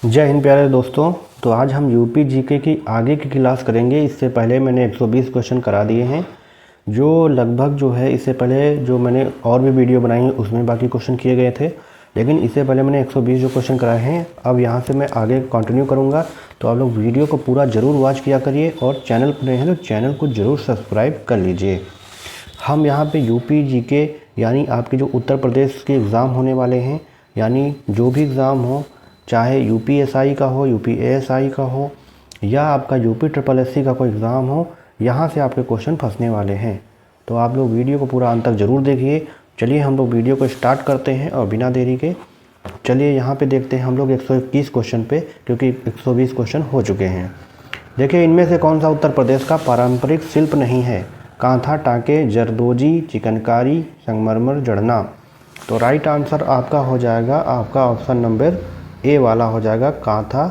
जय हिंद प्यारे दोस्तों। तो आज हम यूपी जीके की आगे की क्लास करेंगे। इससे पहले मैंने 120 क्वेश्चन करा दिए हैं, जो लगभग जो है इससे पहले जो मैंने और भी वीडियो बनाई है उसमें बाकी क्वेश्चन किए गए थे, लेकिन इससे पहले मैंने 120 जो क्वेश्चन कराए हैं अब यहाँ से मैं आगे कंटिन्यू करूँगा। तो आप लोग वीडियो को पूरा ज़रूर वॉच किया करिए और चैनल पर नए हैं तो चैनल को ज़रूर सब्सक्राइब कर लीजिए। हम यहाँ पे यूपी जीके यानी आपके जो उत्तर प्रदेश के एग्ज़ाम होने वाले हैं, यानी जो भी एग्ज़ाम हो, चाहे यूपीएसआई का हो, यूपीएएसआई का हो या आपका यूपी ट्रिपल एससी का कोई एग्ज़ाम हो, यहाँ से आपके क्वेश्चन फंसने वाले हैं। तो आप लोग वीडियो को पूरा अंत तक ज़रूर देखिए। चलिए हम लोग वीडियो को स्टार्ट करते हैं और बिना देरी के चलिए यहाँ पे देखते हैं हम लोग 121 क्वेश्चन पे, क्योंकि 120 क्वेश्चन हो चुके हैं। देखिए इनमें से कौन सा उत्तर प्रदेश का पारंपरिक शिल्प नहीं है? कांथा, टाँके, जरदोजी, चिकनकारी, संगमरमर, जड़ना। तो राइट आंसर आपका हो जाएगा, आपका ऑप्शन नंबर ए वाला हो जाएगा, कांथा,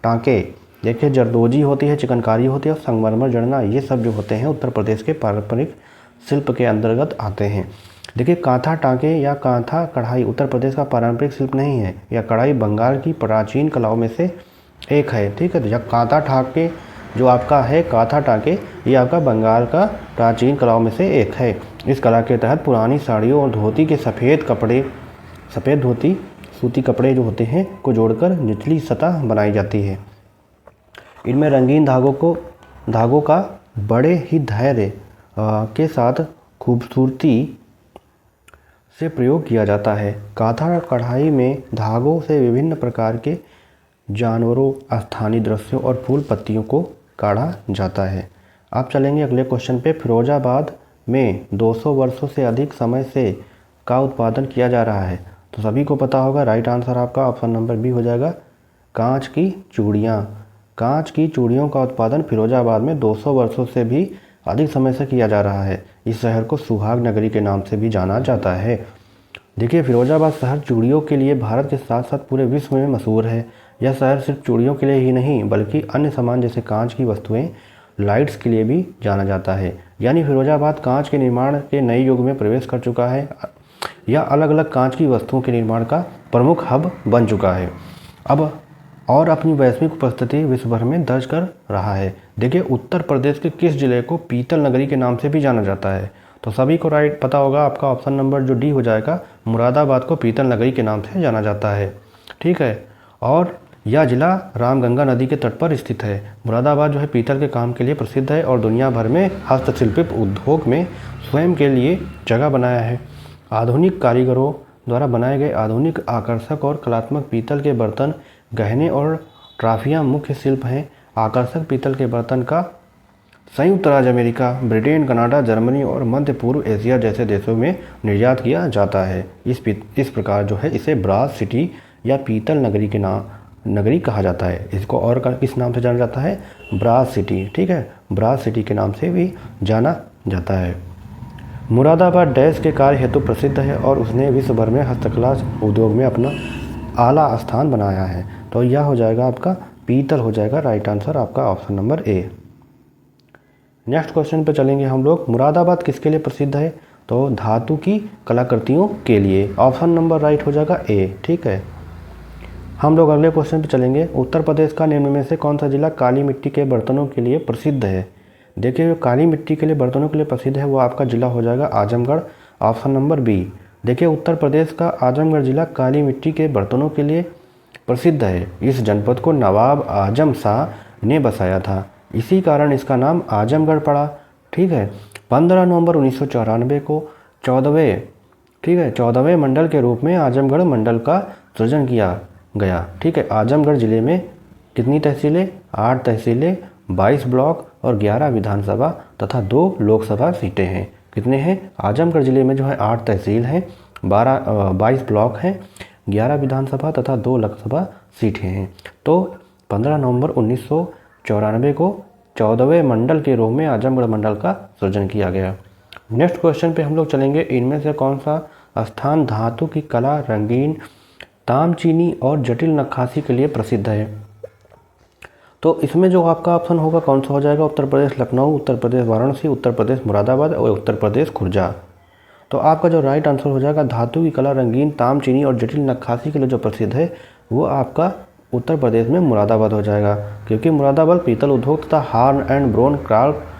टाँके। देखिए जरदोजी होती है, चिकनकारी होती है और संगमरमर, जड़ना, ये सब जो होते हैं उत्तर प्रदेश के पारंपरिक शिल्प के अंतर्गत आते हैं। देखिए कांथा, टाँके या कांथा कढ़ाई उत्तर प्रदेश का पारंपरिक शिल्प नहीं है। यह कढ़ाई बंगाल की प्राचीन कलाओं में से एक है। ठीक है, तो जब कांथा टाँके जो आपका है, कांथा टाँके, ये आपका बंगाल का प्राचीन कलाओं में से एक है। इस कला के तहत पुरानी साड़ियों और धोती के सफ़ेद धोती सूती कपड़े जो होते हैं को जोड़कर निचली सतह बनाई जाती है। इनमें रंगीन धागों का बड़े ही धैर्य के साथ खूबसूरती से प्रयोग किया जाता है। कांथा कढ़ाई में धागों से विभिन्न प्रकार के जानवरों, स्थानीय दृश्यों और फूल पत्तियों को काढ़ा जाता है। आप चलेंगे अगले क्वेश्चन पे। फिरोजाबाद में 200 वर्षों से अधिक समय से का उत्पादन किया जा रहा है। तो सभी को पता होगा, राइट आंसर आपका ऑप्शन नंबर बी हो जाएगा, कांच की चूड़ियाँ। कांच की चूड़ियों का उत्पादन फिरोजाबाद में 200 वर्षों से भी अधिक समय से किया जा रहा है। इस शहर को सुहाग नगरी के नाम से भी जाना जाता है। देखिए फिरोजाबाद शहर चूड़ियों के लिए भारत के साथ साथ पूरे विश्व में मशहूर है। यह शहर सिर्फ चूड़ियों के लिए ही नहीं बल्कि अन्य सामान जैसे कांच की वस्तुएं, लाइट्स के लिए भी जाना जाता है। यानी फिरोजाबाद कांच के निर्माण के नए युग में प्रवेश कर चुका है। यह अलग अलग कांच की वस्तुओं के निर्माण का प्रमुख हब बन चुका है अब और अपनी वैश्विक उपस्थिति विश्व भर में दर्ज कर रहा है। देखिए उत्तर प्रदेश के किस जिले को पीतल नगरी के नाम से भी जाना जाता है? तो सभी को राइट पता होगा, आपका ऑप्शन नंबर जो डी हो जाएगा, मुरादाबाद को पीतल नगरी के नाम से जाना जाता है। ठीक है, और यह जिला रामगंगा नदी के तट पर स्थित है। मुरादाबाद जो है पीतल के काम के लिए प्रसिद्ध है और दुनिया भर में हस्तशिल्प उद्योग में स्वयं के लिए जगह बनाया है। आधुनिक कारीगरों द्वारा बनाए गए आधुनिक, आकर्षक और कलात्मक पीतल के बर्तन, गहने और ट्रॉफियाँ मुख्य शिल्प हैं। आकर्षक पीतल के बर्तन का संयुक्त राज्य अमेरिका, ब्रिटेन, कनाडा, जर्मनी और मध्य पूर्व एशिया जैसे देशों में निर्यात किया जाता है। इस प्रकार जो है इसे ब्रास सिटी या पीतल नगरी कहा जाता है। इसको और किस नाम से जाना जाता है? Brass city. ठीक है, ब्रास सिटी के नाम से भी जाना जाता है। मुरादाबाद डैश के कार्य हेतु प्रसिद्ध है और उसने विश्व भर में हस्तकला उद्योग में अपना आला स्थान बनाया है। तो यह हो जाएगा आपका पीतल हो जाएगा, राइट आंसर आपका option number A. Next question पे चलेंगे हम लोग। मुरादाबाद किसके लिए प्रसिद्ध है? तो धातु की कलाकृतियों के लिए। ऑप्शन नंबर राइट हो जाएगा ए। ठीक है, हम लोग अगले क्वेश्चन पे चलेंगे। उत्तर प्रदेश का निम्न में से कौन सा जिला काली मिट्टी के बर्तनों के लिए प्रसिद्ध है? देखिए जो काली मिट्टी के लिए बर्तनों के लिए प्रसिद्ध है वो आपका जिला हो जाएगा आजमगढ़, ऑप्शन नंबर बी। देखिए उत्तर प्रदेश का आजमगढ़ जिला काली मिट्टी के बर्तनों के लिए प्रसिद्ध है। इस जनपद को नवाब आजम शाह ने बसाया था, इसी कारण इसका नाम आजमगढ़ पड़ा। ठीक है, 15 नवंबर 1994 को 14वें मंडल के रूप में आजमगढ़ मंडल का सृजन किया गया। ठीक है, आजमगढ़ जिले में कितनी तहसीलें? 8 तहसीलें, 22 ब्लॉक और 11 विधानसभा तथा 2 लोकसभा सीटें हैं। कितने हैं? आजमगढ़ जिले में जो है 8 तहसील हैं, 22 ब्लॉक हैं, 11 विधानसभा तथा 2 लोकसभा सीटें हैं। तो 15 नवंबर 1994 को 14वें मंडल के रूप में आजमगढ़ मंडल का सृजन किया गया। नेक्स्ट क्वेश्चन पे हम लोग चलेंगे। इनमें से कौन सा स्थान धातु की कला, रंगीन, तामचीनी और जटिल नक्काशी के लिए प्रसिद्ध है? तो इसमें जो आपका ऑप्शन होगा कौन सा हो जाएगा? उत्तर प्रदेश लखनऊ, उत्तर प्रदेश वाराणसी, उत्तर प्रदेश मुरादाबाद और उत्तर प्रदेश खुर्जा। तो आपका जो राइट आंसर हो जाएगा धातु की कला, रंगीन, तामचीनी और जटिल नक्काशी के लिए जो प्रसिद्ध है वो आपका उत्तर प्रदेश में मुरादाबाद हो जाएगा, क्योंकि मुरादाबाद पीतल उद्योग तथा हार्न एंड ब्रोन क्राफ्ट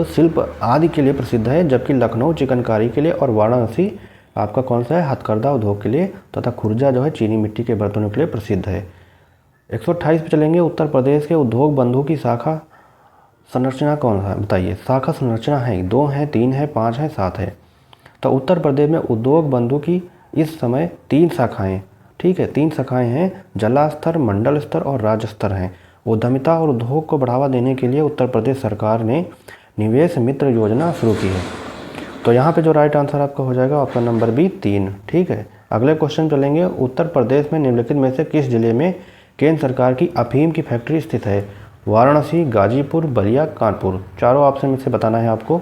शिल्प आदि के लिए प्रसिद्ध है, जबकि लखनऊ चिकनकारी के लिए और वाराणसी आपका कौन सा है, हथकरघा उद्योग के लिए, तथा खुर्जा जो है चीनी मिट्टी के बर्तनों के लिए प्रसिद्ध है। 128 पे चलेंगे। उत्तर प्रदेश के उद्योग बंधु की शाखा संरचना कौन सा है, बताइए। शाखा संरचना है 2 है, 3 है, 5 है, 7 है। तो उत्तर प्रदेश में उद्योग बंधु की इस समय 3 शाखाएं, ठीक है, 3 शाखाएं हैं, जिला स्तर, मंडल स्तर और राज्य स्तर हैं। उद्यमिता और उद्योग को बढ़ावा देने के लिए उत्तर प्रदेश सरकार ने निवेश मित्र योजना शुरू की है। तो यहाँ पे जो राइट आंसर आपका हो जाएगा ऑप्शन नंबर बी 3, ठीक है। अगले क्वेश्चन चलेंगे। उत्तर प्रदेश में निम्नलिखित में से किस जिले में केंद्र सरकार की अफीम की फैक्ट्री स्थित है? वाराणसी, गाजीपुर, बलिया, कानपुर। चारों ऑप्शन में से बताना है आपको।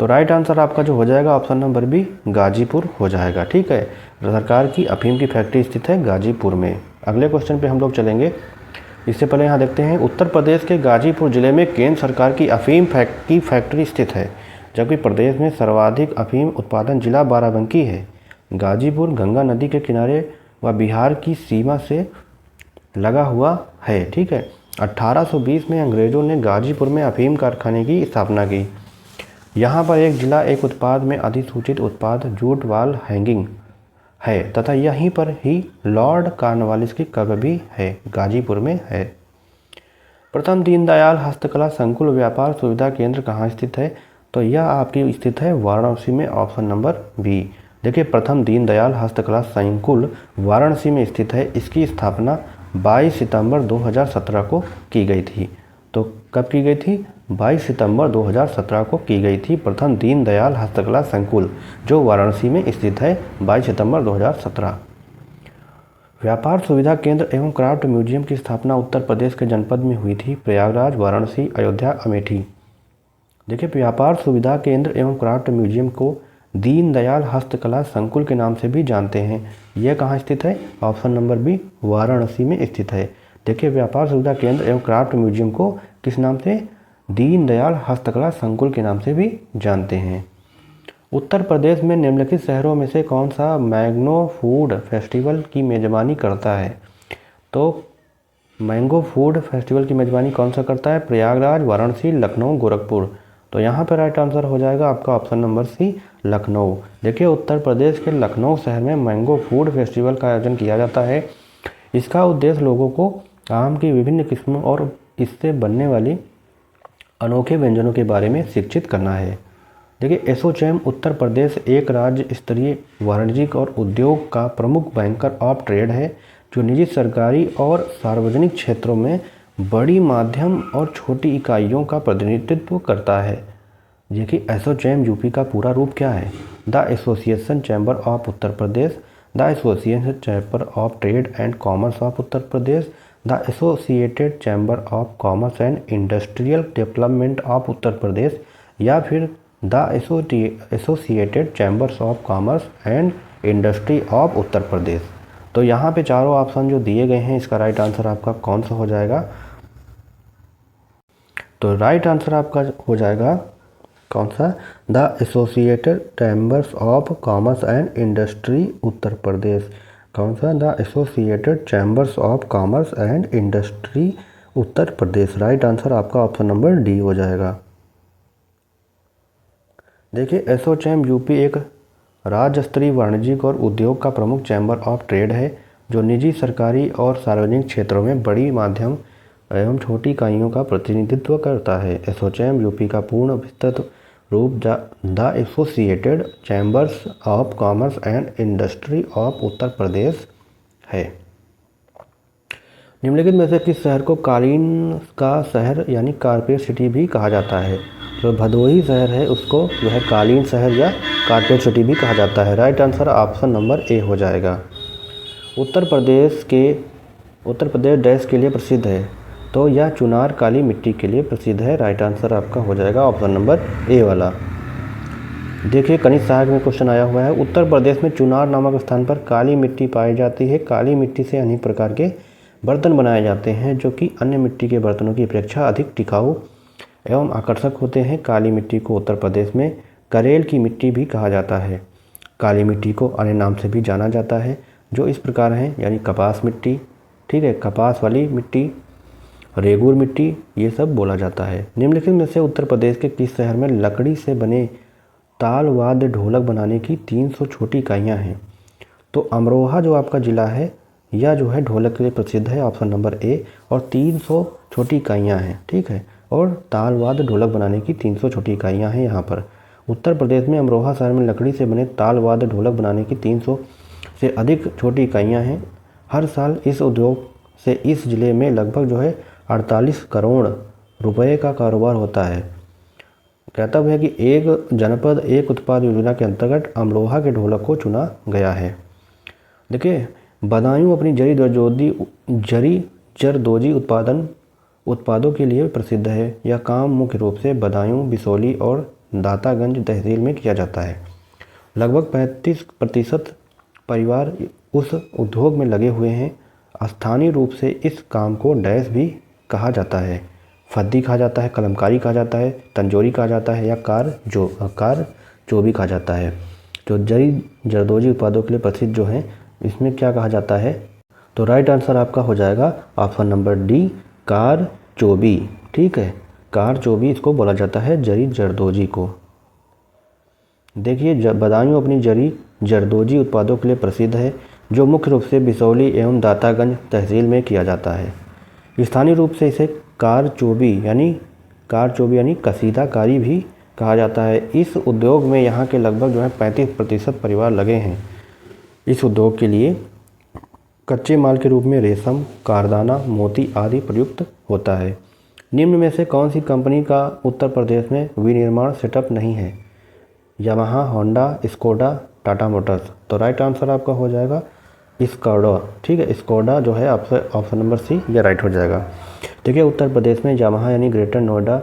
तो राइट आंसर आपका जो हो जाएगा ऑप्शन नंबर बी गाजीपुर हो जाएगा, ठीक है। सरकार की अफीम की फैक्ट्री स्थित है गाजीपुर में। अगले क्वेश्चन पे हम लोग चलेंगे। इससे पहले यहाँ देखते हैं, उत्तर प्रदेश के गाजीपुर जिले में केंद्र सरकार की अफीम की फैक्ट्री स्थित है, जबकि प्रदेश में सर्वाधिक अफीम उत्पादन जिला बाराबंकी है। गाजीपुर गंगा नदी के किनारे व बिहार की सीमा से लगा हुआ है, ठीक है। 1820 में अंग्रेज़ों ने गाजीपुर में अफीम कारखाने की स्थापना की। यहाँ पर एक जिला एक उत्पाद में अधिसूचित उत्पाद जूट वाल हैंगिंग है तथा यहीं पर ही लॉर्ड कॉर्नवालिस की कब्र भी है, गाजीपुर में है। प्रथम दीनदयाल हस्तकला संकुल व्यापार सुविधा केंद्र कहाँ स्थित है? तो यह आपकी स्थित है वाराणसी में, ऑप्शन नंबर बी। देखिए, प्रथम दीनदयाल हस्तकला संकुल वाराणसी में स्थित है। इसकी स्थापना 22 सितंबर 2017 को की गई थी। तो कब की गई थी? 22 सितंबर 2017 को की गई थी प्रथम दीनदयाल हस्तकला संकुल, जो वाराणसी में स्थित है, 22 सितंबर 2017। व्यापार सुविधा केंद्र एवं क्राफ्ट म्यूजियम की स्थापना उत्तर प्रदेश के जनपद में हुई थी, प्रयागराज, वाराणसी, अयोध्या, अमेठी। देखिए, व्यापार सुविधा केंद्र एवं क्राफ्ट म्यूजियम को दीनदयाल हस्तकला संकुल के नाम से भी जानते हैं। यह कहाँ स्थित है? ऑप्शन नंबर बी वाराणसी में स्थित है। देखिए, व्यापार सुविधा केंद्र एवं क्राफ्ट म्यूजियम को किस नाम से? दीनदयाल हस्तकला संकुल के नाम से भी जानते हैं। उत्तर प्रदेश में निम्नलिखित शहरों में से कौन सा मैंगो फूड फेस्टिवल की मेज़बानी करता है? तो मैंगो फूड फेस्टिवल की मेज़बानी कौन सा करता है? प्रयागराज, वाराणसी, लखनऊ, गोरखपुर। तो यहाँ पर राइट आंसर हो जाएगा आपका ऑप्शन नंबर सी लखनऊ। देखिए, उत्तर प्रदेश के लखनऊ शहर में मैंगो फूड फेस्टिवल का आयोजन किया जाता है। इसका उद्देश्य लोगों को आम की विभिन्न किस्मों और इससे बनने वाली अनोखे व्यंजनों के बारे में शिक्षित करना है। देखिए, एसोचैम उत्तर प्रदेश एक राज्य स्तरीय वाणिज्यिक और उद्योग का प्रमुख बैंकर ऑफ ट्रेड है, जो निजी, सरकारी और सार्वजनिक क्षेत्रों में बड़ी, माध्यम और छोटी इकाइयों का प्रतिनिधित्व करता है। देखिए, एसोचैम यूपी का पूरा रूप क्या है? The association chamber of Uttar Pradesh, the association chamber of trade and commerce of Uttar Pradesh, the associated chamber of commerce and industrial development of Uttar Pradesh, या फिर the associated chambers of commerce and industry of Uttar Pradesh. तो यहाँ पे चारों ऑप्शन जो दिए गए हैं, इसका राइट आंसर आपका कौन सा हो जाएगा? तो राइट आंसर आपका हो जाएगा कौन सा? The associated chambers of commerce and industry Uttar Pradesh. कौन सा? The associated chambers of commerce and industry Uttar Pradesh. Right answer आपका ऑप्शन नंबर डी हो जाएगा। देखिए, एसोचैम यूपी एक राज्य स्तरीय वाणिज्यिक और उद्योग का प्रमुख चैम्बर ऑफ ट्रेड है, जो निजी, सरकारी और सार्वजनिक क्षेत्रों में बड़ी, माध्यम एवं छोटी इकाइयों का प्रतिनिधित्व करता है। एसोचैम यूपी का पूर्ण विस्तृत रूप the associated chambers of commerce and industry of Uttar Pradesh है। निम्नलिखित में से किस शहर को कालीन का शहर यानी कारपेट सिटी भी कहा जाता है? जो भदोही शहर है उसको जो है कालीन शहर या कारपेट सिटी भी कहा जाता है। Right answer option number A हो जाएगा। उत्तर प्रदेश डैश के लिए प्रसिद्ध है? तो यह चुनार काली मिट्टी के लिए प्रसिद्ध है। राइट आंसर आपका हो जाएगा ऑप्शन नंबर ए वाला। देखिए, कनिष्ठ सहायक में क्वेश्चन आया हुआ है, उत्तर प्रदेश में चुनार नामक स्थान पर काली मिट्टी पाई जाती है। काली मिट्टी से अनेक प्रकार के बर्तन बनाए जाते हैं, जो कि अन्य मिट्टी के बर्तनों की अपेक्षा अधिक टिकाऊ एवं आकर्षक होते हैं। काली मिट्टी को उत्तर प्रदेश में करेल की मिट्टी भी कहा जाता है। काली मिट्टी को अन्य नाम से भी जाना जाता है, जो इस प्रकार हैं, यानी कपास मिट्टी, ठीक है, कपास वाली मिट्टी, रेगूर मिट्टी, ये सब बोला जाता है। निम्नलिखित में से उत्तर प्रदेश के किस शहर में लकड़ी से बने ताल वाद्य ढोलक बनाने की 300 छोटी इकाइयाँ हैं? तो अमरोहा जो आपका ज़िला है यह जो है ढोलक के लिए प्रसिद्ध है, ऑप्शन नंबर ए। और 300 छोटी इकाइयाँ हैं, ठीक है, और ताल वाद्य ढोलक बनाने की 300 छोटी इकाइयाँ हैं यहाँ पर। उत्तर प्रदेश में अमरोहा शहर में लकड़ी से बने ताल वाद्य ढोलक बनाने की 300 से अधिक छोटी इकाइयाँ हैं। हर साल इस उद्योग से इस ज़िले में लगभग जो है 48 करोड़ रुपए का कारोबार होता है। कहता है कि एक जनपद एक उत्पाद योजना के अंतर्गत अमरोहा के ढोलक को चुना गया है। देखिए, बदायूं अपनी जरी जरदोजी उत्पादों के लिए प्रसिद्ध है। यह काम मुख्य रूप से बदायूं, बिसौली और दातागंज तहसील में किया जाता है। लगभग 35% परिवार उस उद्योग में लगे हुए हैं। स्थानीय रूप से इस काम को डैश भी कहा जाता है, फद्दी कहा जाता है, कलमकारी कहा जाता है, तंजोरी कहा जाता है या कार जो भी कहा जाता है। जो जरी जरदोजी उत्पादों के लिए प्रसिद्ध जो हैं, इसमें क्या कहा जाता है? तो राइट आंसर आपका हो जाएगा ऑप्शन नंबर डी, कार चोबी। ठीक है, कार चोबी इसको बोला जाता है, जरी जरदोजी को। देखिए, बदायूं अपनी जरी जरदोजी उत्पादों के लिए प्रसिद्ध है, जो मुख्य रूप से बिसौली एवं दातागंज तहसील में किया जाता है। स्थानीय रूप से इसे कार चोबी यानी कसीदाकारी भी कहा जाता है। इस उद्योग में यहाँ के लगभग जो है 35% परिवार लगे हैं। इस उद्योग के लिए कच्चे माल के रूप में रेशम, कारदाना, मोती आदि प्रयुक्त होता है। निम्न में से कौन सी कंपनी का उत्तर प्रदेश में विनिर्माण सेटअप नहीं है? Yamaha, Honda, Skoda, Tata Motors. तो राइट आंसर आपका हो जाएगा स्कोडा। ठीक है, स्कोडा जो है आपसे ऑप्शन नंबर सी ये राइट हो जाएगा। देखिए, उत्तर प्रदेश में यामाहा यानी ग्रेटर नोएडा,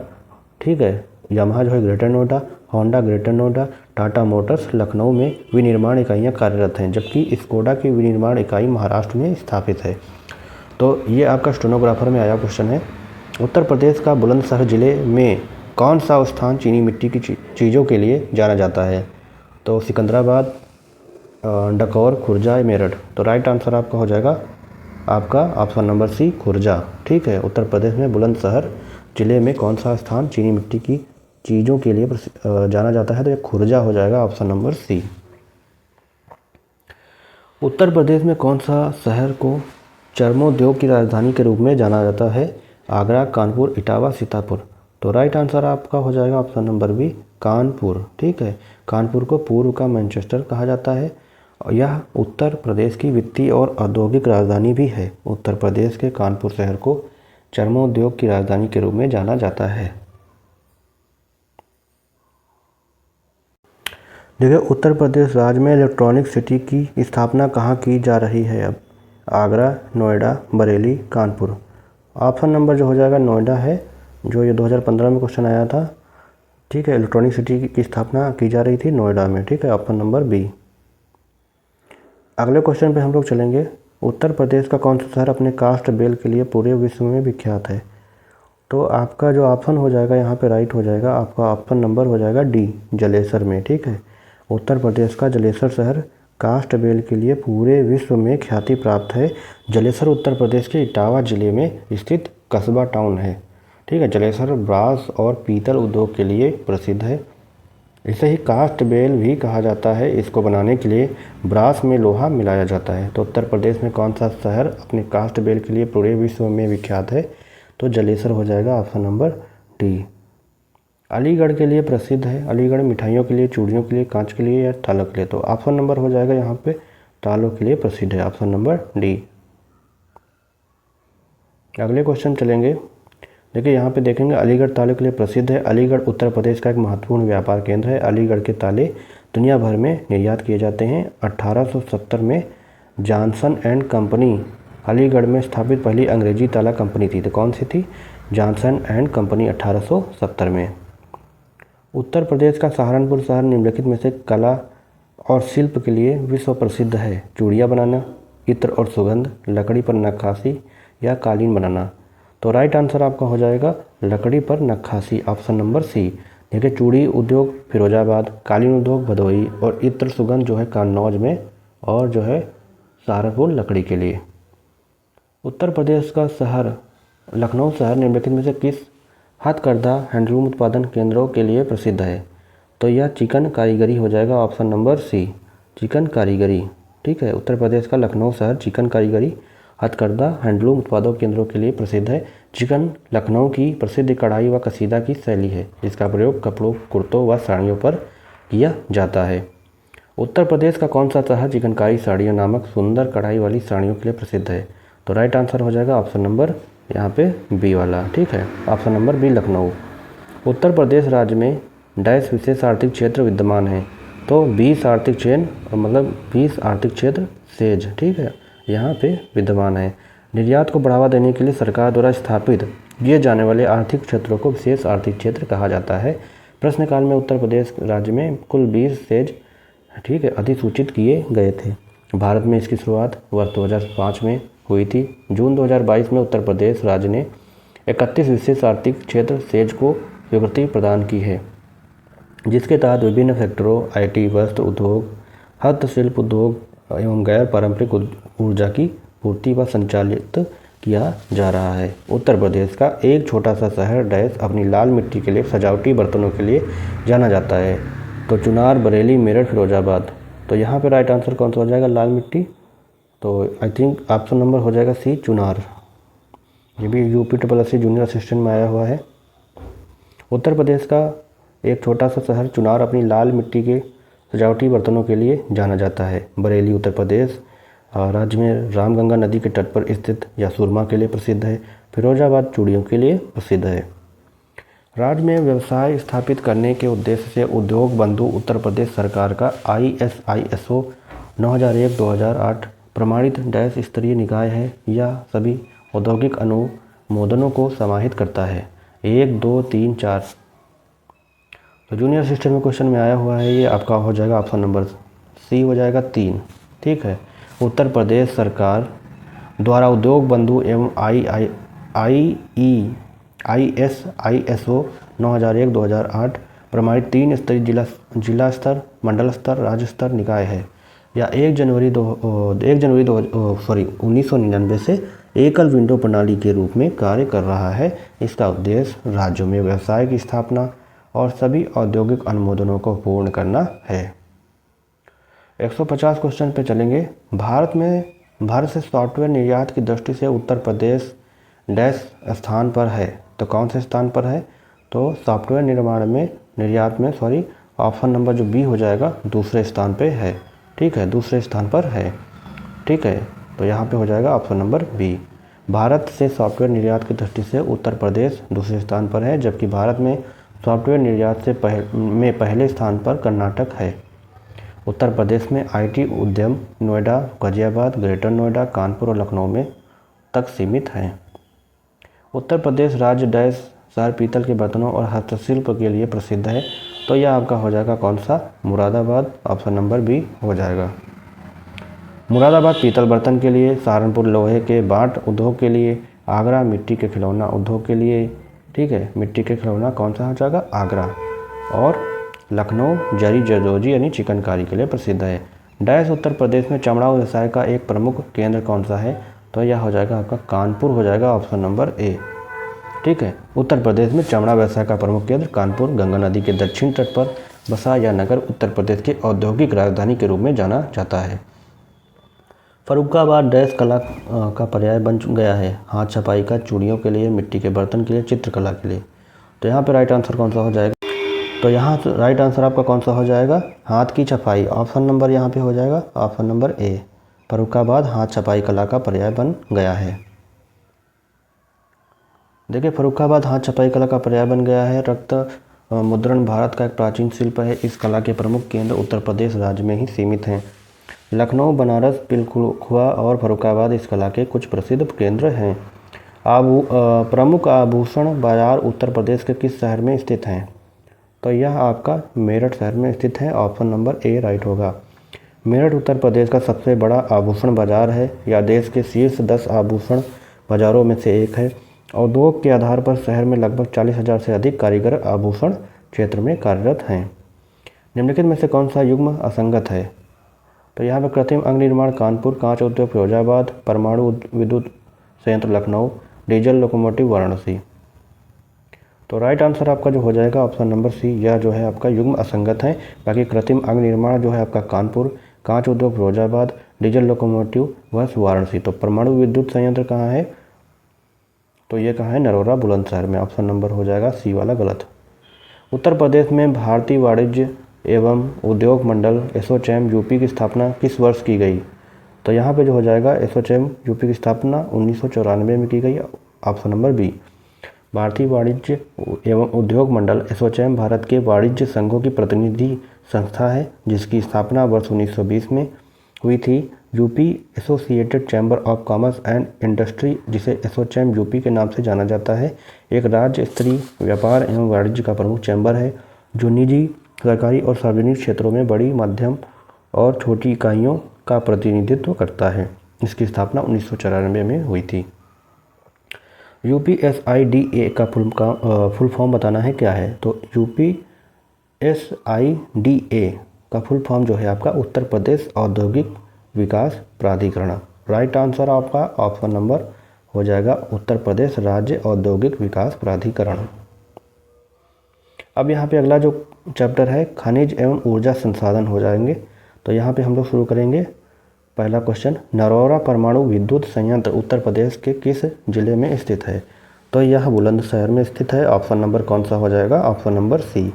ठीक है, यामाहा जो है greater Noida, Honda greater Noida, Tata Motors Lucknow में विनिर्माण इकाइयाँ कार्यरत हैं, जबकि स्कोडा की विनिर्माण इकाई महाराष्ट्र में स्थापित है। तो ये आपका स्टेनोग्राफर में आया क्वेश्चन है। उत्तर प्रदेश का बुलंदशहर जिले में कौन सा स्थान चीनी मिट्टी की चीज़ों के लिए जाना जाता है? तो सिकंदराबाद, डकौर, खुर्जा, मेरठ। तो राइट आंसर आपका हो जाएगा आपका ऑप्शन नंबर सी, खुर्जा। ठीक है, उत्तर प्रदेश में बुलंदशहर जिले में कौन सा स्थान चीनी मिट्टी की चीज़ों के लिए जाना जाता है? तो ये खुर्जा हो जाएगा, ऑप्शन नंबर सी। उत्तर प्रदेश में कौन सा शहर को चर्मोद्योग की राजधानी के रूप में जाना जाता है? आगरा, कानपुर, इटावा, सीतापुर। तो राइट आंसर आपका हो जाएगा ऑप्शन नंबर बी, कानपुर। ठीक है, कानपुर को पूर्व का मैनचेस्टर कहा जाता है। यह उत्तर प्रदेश की वित्तीय और औद्योगिक राजधानी भी है। उत्तर प्रदेश के कानपुर शहर को चर्मोद्योग की राजधानी के रूप में जाना जाता है। देखिए, उत्तर प्रदेश राज्य में इलेक्ट्रॉनिक सिटी की स्थापना कहाँ की जा रही है अब? आगरा, नोएडा, बरेली, कानपुर। ऑप्शन नंबर जो हो जाएगा नोएडा है, जो ये 2015 में क्वेश्चन आया था। ठीक है, इलेक्ट्रॉनिक सिटी की स्थापना की जा रही थी नोएडा में। ठीक है, ऑप्शन नंबर बी। अगले क्वेश्चन पे हम लोग चलेंगे। उत्तर प्रदेश का कौन सा शहर अपने कास्ट बेल के लिए पूरे विश्व में विख्यात है? तो आपका जो ऑप्शन हो जाएगा यहाँ पे राइट हो जाएगा, आपका ऑप्शन नंबर हो जाएगा डी, जलेसर में। ठीक है, उत्तर प्रदेश का जलेसर शहर कास्ट बेल के लिए पूरे विश्व में ख्याति प्राप्त है। जलेसर उत्तर प्रदेश के इटावा जिले में स्थित कस्बा टाउन है। ठीक है, जलेसर ब्रास और पीतल उद्योग के लिए प्रसिद्ध है। इसे ही कास्ट बेल भी कहा जाता है। इसको बनाने के लिए ब्रास में लोहा मिलाया जाता है। तो उत्तर प्रदेश में कौन सा शहर अपने कास्ट बेल के लिए पूरे विश्व में विख्यात है? तो जलेसर हो जाएगा, ऑप्शन नंबर डी। अलीगढ़ के लिए प्रसिद्ध है। अलीगढ़ मिठाइयों के लिए, चूड़ियों के लिए, कांच के लिए या तालों के लिए। तो ऑप्शन नंबर हो जाएगा यहाँ पे तालों के लिए प्रसिद्ध है, ऑप्शन नंबर डी। अगले क्वेश्चन चलेंगे। देखिए, यहाँ पे देखेंगे अलीगढ़ तालों के लिए प्रसिद्ध है। अलीगढ़ उत्तर प्रदेश का एक महत्वपूर्ण व्यापार केंद्र है। अलीगढ़ के ताले दुनिया भर में निर्यात किए जाते हैं। 1870 में जॉनसन एंड कंपनी अलीगढ़ में स्थापित पहली अंग्रेजी ताला कंपनी थी। तो कौन सी थी? जॉनसन एंड कंपनी, 1870 में। उत्तर प्रदेश का सहारनपुर शहर निम्नलिखित में से कला और शिल्प के लिए विश्व प्रसिद्ध है? चूड़ियाँ बनाना, इत्र और सुगंध, लकड़ी पर नक्काशी या कालीन बनाना। तो राइट आंसर आपका हो जाएगा लकड़ी पर नक्काशी, ऑप्शन नंबर सी। देखिए, चूड़ी उद्योग फिरोजाबाद, कालीन उद्योग भदोही और इत्र सुगंध जो है कन्नौज में, और जो है सहारनपुर लकड़ी के लिए। उत्तर प्रदेश का शहर लखनऊ शहर निम्नलिखित में से किस हथकरघा हैंडलूम उत्पादन केंद्रों के लिए प्रसिद्ध है? तो यह चिकन कारीगरी हो जाएगा, ऑप्शन नंबर सी, चिकन कारीगरी। ठीक है, उत्तर प्रदेश का लखनऊ शहर चिकन कारीगरी हथकरघा हैंडलूम उत्पादों केंद्रों के लिए प्रसिद्ध है। चिकन लखनऊ की प्रसिद्ध कढ़ाई व कसीदा की शैली है, जिसका प्रयोग कपड़ों, कुर्तों व साड़ियों पर किया जाता है। उत्तर प्रदेश का कौन सा शहर चिकनकारी साड़ियों नामक सुंदर कढ़ाई वाली साड़ियों के लिए प्रसिद्ध है? तो राइट आंसर हो जाएगा ऑप्शन नंबर यहाँ पे बी वाला। ठीक है, option number B Lucknow. Uttar Pradesh राज्य में डैश विशेष आर्थिक क्षेत्र विद्यमान है? तो 20 आर्थिक चेन मतलब 20 आर्थिक क्षेत्र सेज, ठीक है, यहाँ पे विद्यमान है। निर्यात को बढ़ावा देने के लिए सरकार द्वारा स्थापित किए जाने वाले आर्थिक क्षेत्रों को विशेष आर्थिक क्षेत्र कहा जाता है। प्रश्नकाल में उत्तर प्रदेश राज्य में कुल 20 सेज, ठीक है, अधिसूचित किए गए थे। भारत में इसकी शुरुआत वर्ष 2005 में हुई थी। जून 2022 में उत्तर प्रदेश राज्य ने 31 विशेष आर्थिक क्षेत्र सेज को स्वीकृति प्रदान की है, जिसके तहत विभिन्न सेक्टरों IT, वस्त्र उद्योग, हस्तशिल्प उद्योग एवं गैर पारंपरिक ऊर्जा की पूर्ति व संचालित किया जा रहा है। उत्तर प्रदेश का एक छोटा सा शहर डैश अपनी लाल मिट्टी के लिए सजावटी बर्तनों के लिए जाना जाता है? तो चुनार, बरेली, मेरठ, फिरोजाबाद। तो यहाँ पे राइट आंसर कौन सा हो जाएगा? लाल मिट्टी। तो आई थिंक ऑप्शन नंबर हो जाएगा सी, चुनार। ये भी UPSSC जूनियर असिस्टेंट में आया हुआ है। उत्तर प्रदेश का एक छोटा सा शहर चुनार अपनी लाल मिट्टी के सजावटी बर्तनों के लिए जाना जाता है। बरेली उत्तर प्रदेश राज्य में रामगंगा नदी के तट पर स्थित यह सुरमा के लिए प्रसिद्ध है। फिरोजाबाद चूड़ियों के लिए प्रसिद्ध है। राज्य में व्यवसाय स्थापित करने के उद्देश्य से उद्योग बंधु उत्तर प्रदेश सरकार का ISO 9001-2008 प्रमाणित डैश स्तरीय निकाय है। यह सभी औद्योगिक अनुमोदनों को समाहित करता है। 1, 2, 3, 4। तो जूनियर असिस्टेंट में क्वेश्चन में आया हुआ है, ये आपका हो जाएगा ऑप्शन नंबर सी हो जाएगा 3। ठीक है, उत्तर प्रदेश सरकार द्वारा उद्योग बंधु एवं ISO 9001-2008 प्रमाणित 3 स्तरीय जिला स्तर, मंडल स्तर, राज्य स्तर निकाय है। या 1 जनवरी 1999 से एकल विंडो प्रणाली के रूप में कार्य कर रहा है। इसका उद्देश्य राज्यों में व्यवसाय की स्थापना और सभी औद्योगिक अनुमोदनों को पूर्ण करना है। 150 क्वेश्चन पे चलेंगे। भारत से सॉफ्टवेयर निर्यात की दृष्टि से उत्तर प्रदेश डैश स्थान पर है? तो कौन से स्थान पर है? तो सॉफ्टवेयर निर्माण में निर्यात में ऑप्शन नंबर जो बी हो जाएगा दूसरे स्थान पे है। ठीक है, दूसरे स्थान पर है। ठीक है, तो यहाँ पे हो जाएगा ऑप्शन नंबर बी। भारत से सॉफ्टवेयर निर्यात की दृष्टि से उत्तर प्रदेश दूसरे स्थान पर है, जबकि भारत में सॉफ्टवेयर निर्यात से पहले स्थान पर कर्नाटक है। उत्तर प्रदेश में IT उद्यम नोएडा, गाजियाबाद, ग्रेटर नोएडा, कानपुर और लखनऊ में तक सीमित हैं। उत्तर प्रदेश राज्य डैश शहर पीतल के बर्तनों और हस्तशिल्प के लिए प्रसिद्ध है? तो यह आपका हो जाएगा कौन सा? मुरादाबाद, ऑप्शन नंबर बी हो जाएगा। मुरादाबाद पीतल बर्तन के लिए, सहारनपुर लोहे के बाट उद्योग के लिए, आगरा मिट्टी के खिलौना उद्योग के लिए, ठीक है, मिट्टी के खिलौना कौन सा हो जाएगा? आगरा। और लखनऊ जरी जरदोजी यानी चिकनकारी के लिए प्रसिद्ध है। डैश उत्तर प्रदेश में चमड़ा व्यवसाय का एक प्रमुख केंद्र कौन सा है? तो यह हो जाएगा आपका कानपुर हो जाएगा, ऑप्शन नंबर ए। ठीक है, उत्तर प्रदेश में चमड़ा व्यवसाय का प्रमुख केंद्र कानपुर गंगा नदी के दक्षिण तट पर बसा यह नगर उत्तर प्रदेश की औद्योगिक राजधानी के रूप में जाना जाता है। फर्रुखाबाद डैश कला का पर्याय बन गया है? हाथ छपाई का, चूड़ियों के लिए, मिट्टी के बर्तन के लिए, चित्रकला के लिए। तो यहाँ पे राइट आंसर कौन सा हो जाएगा? तो यहाँ राइट आंसर आपका कौन सा हो जाएगा? हाथ की छपाई। ऑप्शन नंबर यहाँ पे हो जाएगा ऑप्शन नंबर ए। फर्रुखाबाद हाथ छपाई कला का पर्याय बन गया है। देखिए, फर्रुखाबाद हाथ छपाई कला का पर्याय बन गया है। रक्त मुद्रण भारत का एक प्राचीन शिल्प है। इस कला के प्रमुख केंद्र उत्तर प्रदेश राज्य में ही सीमित हैं। लखनऊ, बनारस, पिलखुआ और फर्रुखाबाद इस कला के कुछ प्रसिद्ध केंद्र हैं। प्रमुख आभूषण बाजार उत्तर प्रदेश के किस शहर में स्थित हैं? तो यह आपका मेरठ शहर में स्थित है, ऑप्शन नंबर ए राइट होगा। मेरठ उत्तर प्रदेश का सबसे बड़ा आभूषण बाजार है। यह देश के शीर्ष 10 आभूषण बाजारों में से एक है। उद्योग के आधार पर शहर में लगभग 40,000 से अधिक कारीगर आभूषण क्षेत्र में कार्यरत हैं। निम्नलिखित में से कौन सा युग्म असंगत है? तो यहाँ पर कृत्रिम अंग निर्माण कानपुर, कांच उद्योग फिरोजाबाद, परमाणु विद्युत संयंत्र लखनऊ, डीजल लोकोमोटिव वाराणसी। तो राइट आंसर आपका जो हो जाएगा ऑप्शन नंबर सी, यह जो है आपका युग्म असंगत है। बाकी कृत्रिम अंग निर्माण जो है आपका कानपुर, कांच उद्योग फिरोजाबाद, डीजल लोकोमोटिव वह वाराणसी। तो परमाणु विद्युत संयंत्र कहाँ है? तो ये कहाँ है? नरोरा बुलंदशहर में। ऑप्शन नंबर हो जाएगा सी वाला गलत। उत्तर प्रदेश में भारतीय वाणिज्य एवं उद्योग मंडल एसोचैम यूपी की स्थापना किस वर्ष की गई? तो यहाँ पे जो हो जाएगा एसोचैम यूपी की स्थापना 1994 में की गई। Option number B. भारतीय वाणिज्य एवं उद्योग मंडल एसोचैम भारत के वाणिज्य संघों की प्रतिनिधि संस्था है, जिसकी स्थापना वर्ष 1920 में हुई थी। UP associated chamber of commerce and industry, जिसे एसोचैम यूपी के नाम से जाना जाता है, एक राज्य स्तरीय व्यापार एवं वाणिज्य का प्रमुख चैम्बर है, जो निजी, सरकारी और सार्वजनिक क्षेत्रों में बड़ी, मध्यम और छोटी इकाइयों का प्रतिनिधित्व करता है। इसकी स्थापना 1994 में हुई थी। UPSIDA का फुल फॉर्म बताना है क्या है? तो UPSIDA का फुल फॉर्म जो है आपका उत्तर प्रदेश औद्योगिक विकास प्राधिकरण। राइट आंसर आपका ऑप्शन नंबर हो जाएगा उत्तर प्रदेश राज्य औद्योगिक विकास प्राधिकरण। अब यहाँ पे अगला जो चैप्टर है खनिज एवं ऊर्जा संसाधन हो जाएंगे। तो यहाँ पे हम लोग शुरू करेंगे। पहला क्वेश्चन, नरौरा परमाणु विद्युत संयंत्र उत्तर प्रदेश के किस जिले में स्थित है? तो यह बुलंदशहर में स्थित है। ऑप्शन नंबर कौन सा हो जाएगा? Option number C.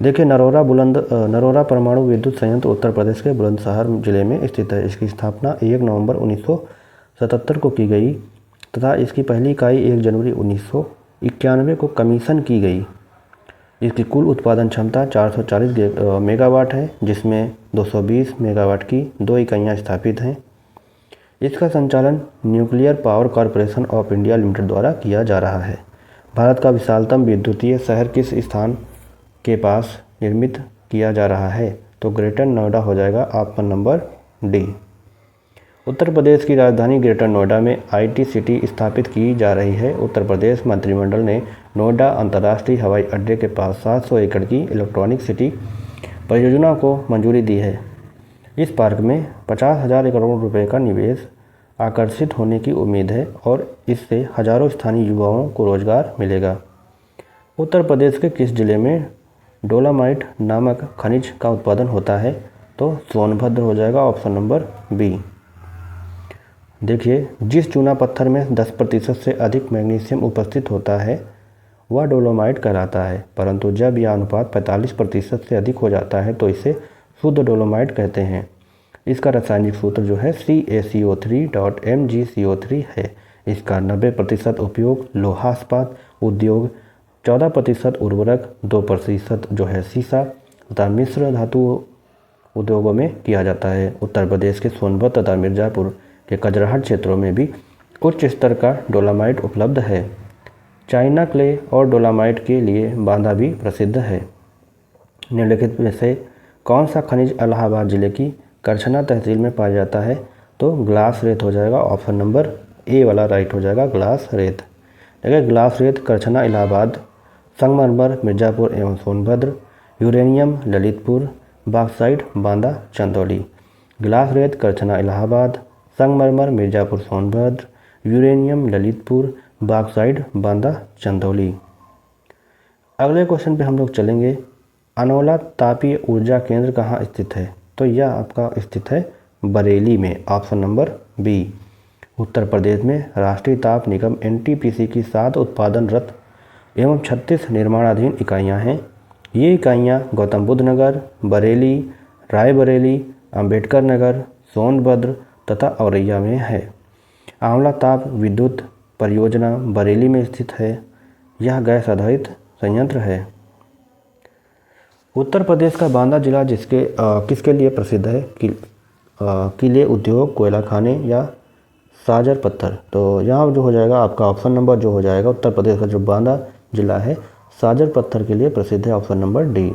देखिए नरौरा परमाणु विद्युत संयंत्र उत्तर प्रदेश के बुलंदशहर जिले में स्थित है। इसकी स्थापना 1 नवंबर 1977 को की गई तथा इसकी पहली इकाई 1 जनवरी 1991 को कमीशन की गई। इसकी कुल उत्पादन क्षमता 440 मेगावाट है, जिसमें 220 मेगावाट की 2 इकाइयाँ स्थापित हैं। इसका संचालन nuclear power corporation of India limited द्वारा किया जा रहा है। भारत का विशालतम विद्युतीय शहर किस स्थान के पास निर्मित किया जा रहा है? तो ग्रेटर नोएडा हो जाएगा option number D. Uttar Pradesh की राजधानी ग्रेटर नोएडा में IT सिटी स्थापित की जा रही है। उत्तर प्रदेश मंत्रिमंडल ने नोएडा अंतर्राष्ट्रीय हवाई अड्डे के पास 700 एकड़ की इलेक्ट्रॉनिक सिटी परियोजना को मंजूरी दी है। इस पार्क में 50,000 करोड़ रुपए का निवेश आकर्षित होने की उम्मीद है और इससे हजारों स्थानीय युवाओं को रोजगार मिलेगा। उत्तर प्रदेश के किस जिले में डोलामाइट नामक खनिज का उत्पादन होता है? तो सोनभद्र हो जाएगा ऑप्शन नंबर बी। देखिए, जिस चूना पत्थर में 10% से अधिक मैग्नीशियम उपस्थित होता है वह डोलोमाइट कहलाता है, परंतु जब यह अनुपात 45% से अधिक हो जाता है तो इसे शुद्ध डोलोमाइट कहते हैं। इसका रासायनिक सूत्र जो है CaCO3.MgCO3 है। इसका 90% उपयोग लोहा इस्पात उद्योग, 14% उर्वरक, 2% जो है सीसा तथा मिश्र धातु उद्योगों में किया जाता है। उत्तर प्रदेश के सोनभद्र तथा मिर्ज़ापुर के कजराहट क्षेत्रों में भी उच्च स्तर का डोलामाइट उपलब्ध है। चाइना क्ले और डोलामाइट के लिए बांदा भी प्रसिद्ध है। निम्नलिखित में से कौन सा खनिज इलाहाबाद जिले की करछना तहसील में पाया जाता है? तो ग्लास रेत हो जाएगा ऑप्शन नंबर ए वाला राइट हो जाएगा ग्लास रेत। देखिए, ग्लास रेत करछना इलाहाबाद, संगमरमर मिर्ज़ापुर एवं Sonbhadra, uranium Lalitpur, bauxite Banda Chandauli. Glass रेत करछना इलाहाबाद, संगमरमर मिर्ज़ापुर सोनभद्र, यूरेनियम ललितपुर, बॉक्साइट बांदा चंदौली। अगले क्वेश्चन पे हम लोग चलेंगे। अनोला तापीय ऊर्जा केंद्र कहाँ स्थित है? तो यह आपका स्थित है बरेली में। Option number B. Uttar Pradesh में राष्ट्रीय ताप निगम NTPC की 7 उत्पादनरत एवं 36 निर्माणाधीन इकाइयाँ हैं। ये इकाइयाँ गौतम बुद्ध नगर, बरेली, रायबरेली, अंबेडकर नगर, सोनभद्र तथा औरैया में है। आंवला ताप विद्युत परियोजना बरेली में स्थित है। यह गैस आधारित संयंत्र है। उत्तर प्रदेश का बांदा जिला किसके लिए प्रसिद्ध है? किले, उद्योग, कोयला खाने या साजर पत्थर। तो यहाँ जो हो जाएगा आपका ऑप्शन नंबर जो हो जाएगा उत्तर प्रदेश का जो बांदा जिला है साजर पत्थर के लिए प्रसिद्ध है। Option number D.